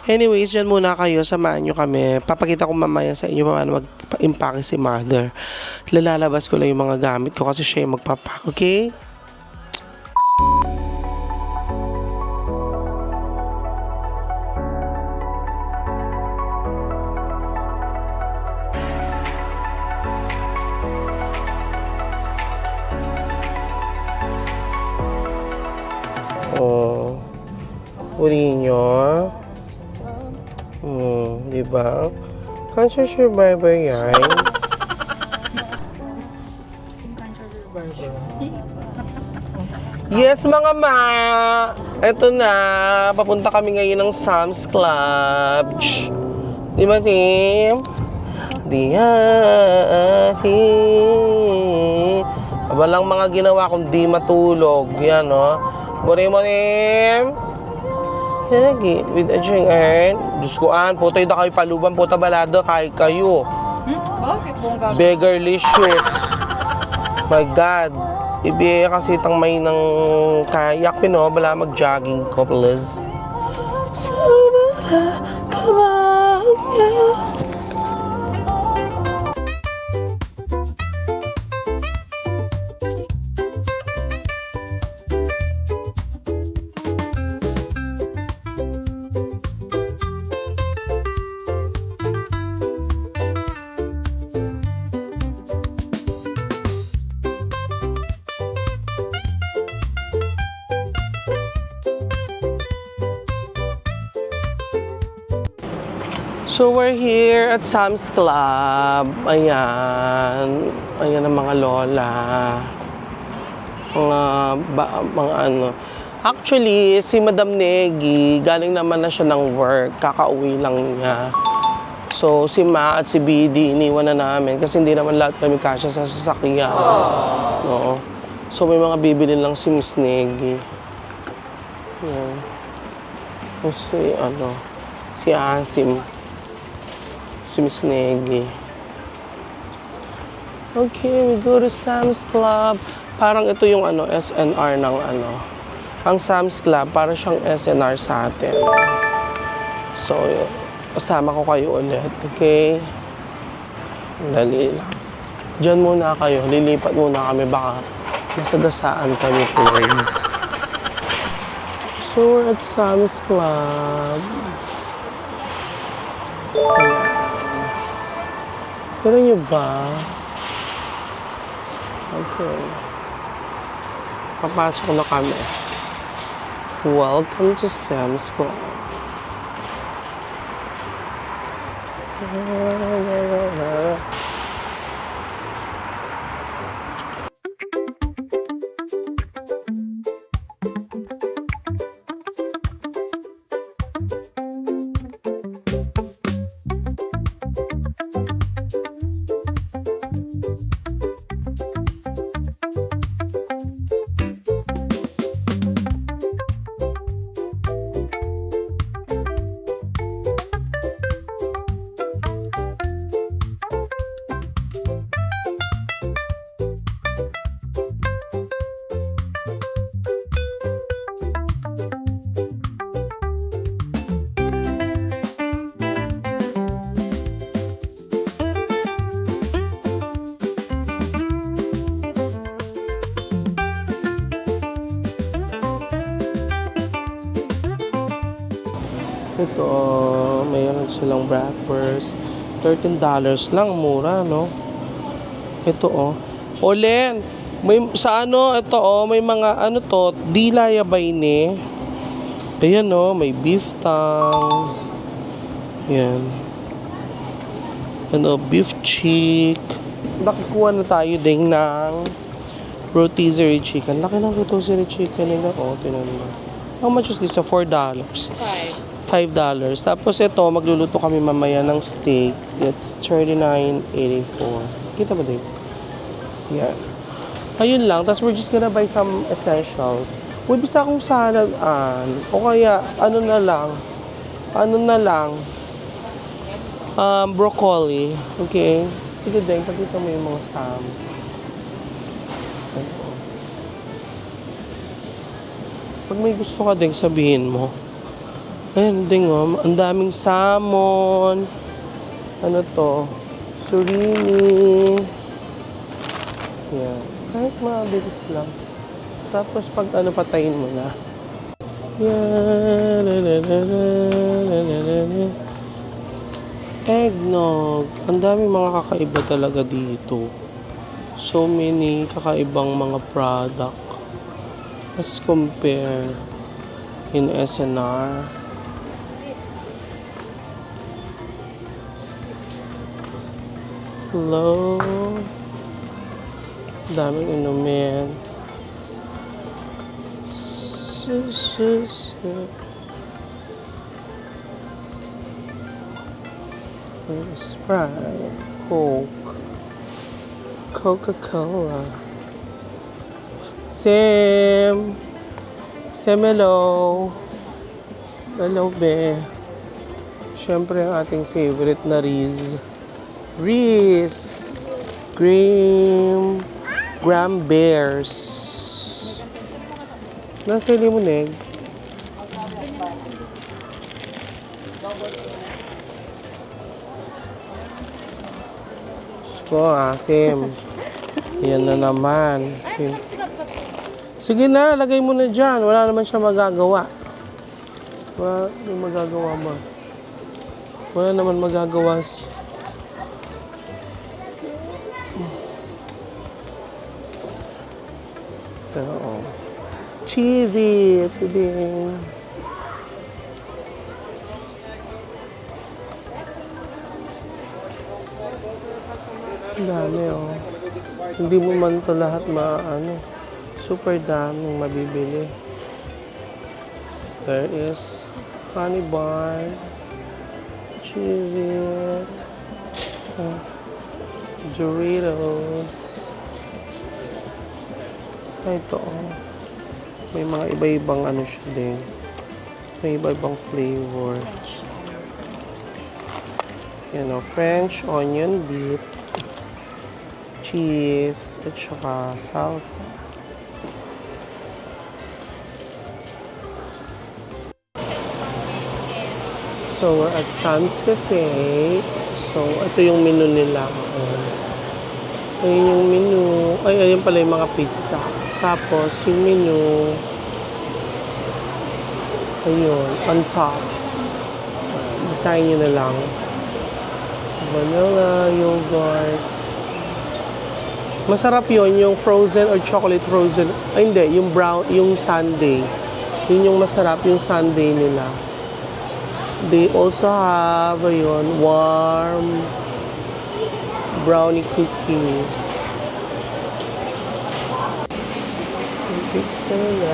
Anyways, dyan muna kayo, samahan nyo kami. Papakita ko mamaya sa inyo paano mag-impake si mother. Lalabas ko lang yung mga gamit ko kasi siya yung magpapak, okay? Oh, uri nyo. Diba? Cancer survivor yan. Yes, mga ma! Eto na, papunta kami ngayon ng Sam's Club. Di ba, Tim? Walang mga ginawa kundi matulog. Yan, no? Bore-monim. Sige, with a drink and Diyos ko, putoy na kayo paluban, puta balado, kahit kayo. Bakit kung gagawin? Beggarlicious. My God. Ibigay kasi itang may ng kayak, bala mag-jogging ko, please. Sabara, kabaya. So we're here at Sam's Club. Ayan. Ayan ang mga lola. Mga ano. Actually, si Madam Negi, galing naman na siya ng work. Kakauwi lang niya. So, si Ma at si BD, iniwan na namin kasi hindi naman lahat kami kasya sa sasakyan. No? So, may mga bibili lang si Miss Negi. Ayan. Si Asim. Si Miss Negi. Okay, we go to Sam's Club. Parang ito yung SNR ng Ang Sam's Club, parang siyang SNR sa atin. So, kasama ko kayo ulit, okay? Dali lang. Diyan muna kayo, lilipat muna kami, baka masagasaan kami, please. So, we're at Sam's Club. Ayan. Pero nyo ba? Okay. Papasok na kami. Welcome to Sam's Club. Ito, mayroon silang bratwurst. $13 lang, mura, no? Ito, Olen, may, sa ito, may mga, dilayabay ni. Ayan, may beef tongue. Ayan. Beef cheek. Nakikuha na tayo din ng rotisserie chicken. Laki ng rotisserie chicken nila. Tinan mo. How much is this? $4. $5. Tapos ito, magluluto kami mamaya ng steak. It's $39.84. Kita ba din? Yan. Ayun lang. Tapos we're just gonna buy some essentials. Uy, bisa akong salad, o kaya, ano na lang. Broccoli. Okay. Sige, Deng, pakita mo yung mga Sam. Pag may gusto ka, Deng, sabihin mo. Ayan, Deng, oh. Ang daming salmon. Ano to? Surimi. Yan. Kahit mabilis lang. Tapos pag ano, patayin mo na. Yan. Eggnog. Ang daming mga kakaiba talaga dito. So many kakaibang mga product as compare in SNR. Hello. Daming inumin. Sprite, Coke, Coca-Cola. Sam, hello. Hello, be. Siyempre, ang ating favorite na Riz. Graham Bears. Nasa limunig. Ko, Sim. Yan na naman. Sige na, lagay mo na dyan. Wala naman siya magagawa. Wala yung magagawa mo. Wala naman magagawa. Oo. Cheesy. Pwede. Ang dami, oh. Hindi mo man to lahat super daming mabibili. There is honey buns, Cheez-It, Doritos. Ito, oh. May mga iba-ibang siya din. May iba-ibang flavor. Yan, oh. French onion dip, cheese, at saka salsa. So, we're at Sam's Cafe. So, ito yung menu nila. Ayun yung menu. Ay, ayun pala yung mga pizza. Tapos, yung menu. Ayun, on top. Basahin nyo na lang. Vanilla, yogurt. Masarap yun, yung frozen or chocolate frozen. Ay, hindi, yung brown, yung sundae. Yun yung masarap, yung sundae nila. They also have, ayun, warm brownie cookie. Pizza na.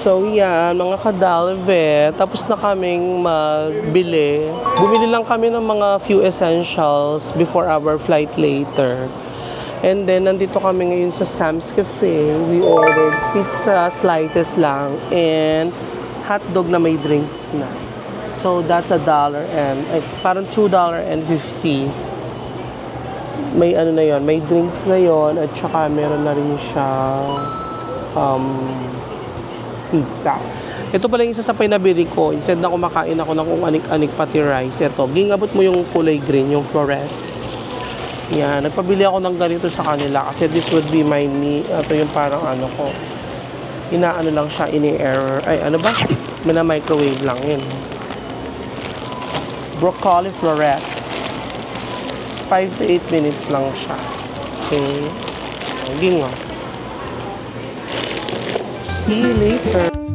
So yan, mga kadalve, tapos na kaming magbili. Bumili lang kami ng mga few essentials before our flight later. And then, nandito kami ngayon sa Sam's Cafe. We ordered pizza slices lang and hotdog na may drinks na. So, that's $1 and parang $2.50. May ano na yon, may drinks na yon at saka meron na rin siya pizza. Ito pala yung isa sa pinabili ko. Instead na kumakain ako ng kung anik-anik pati rice. Ito, gingabot mo yung kulay green, yung florets. Yan, nagpabili ako ng ganito sa kanila kasi this would be my ito yung parang ko. Inaano lang siya, ini-air. Ay, ano ba? Mina-microwave lang yun. Broccoli florets. 5 to 8 minutes lang siya. Okay. Gingo. See you later.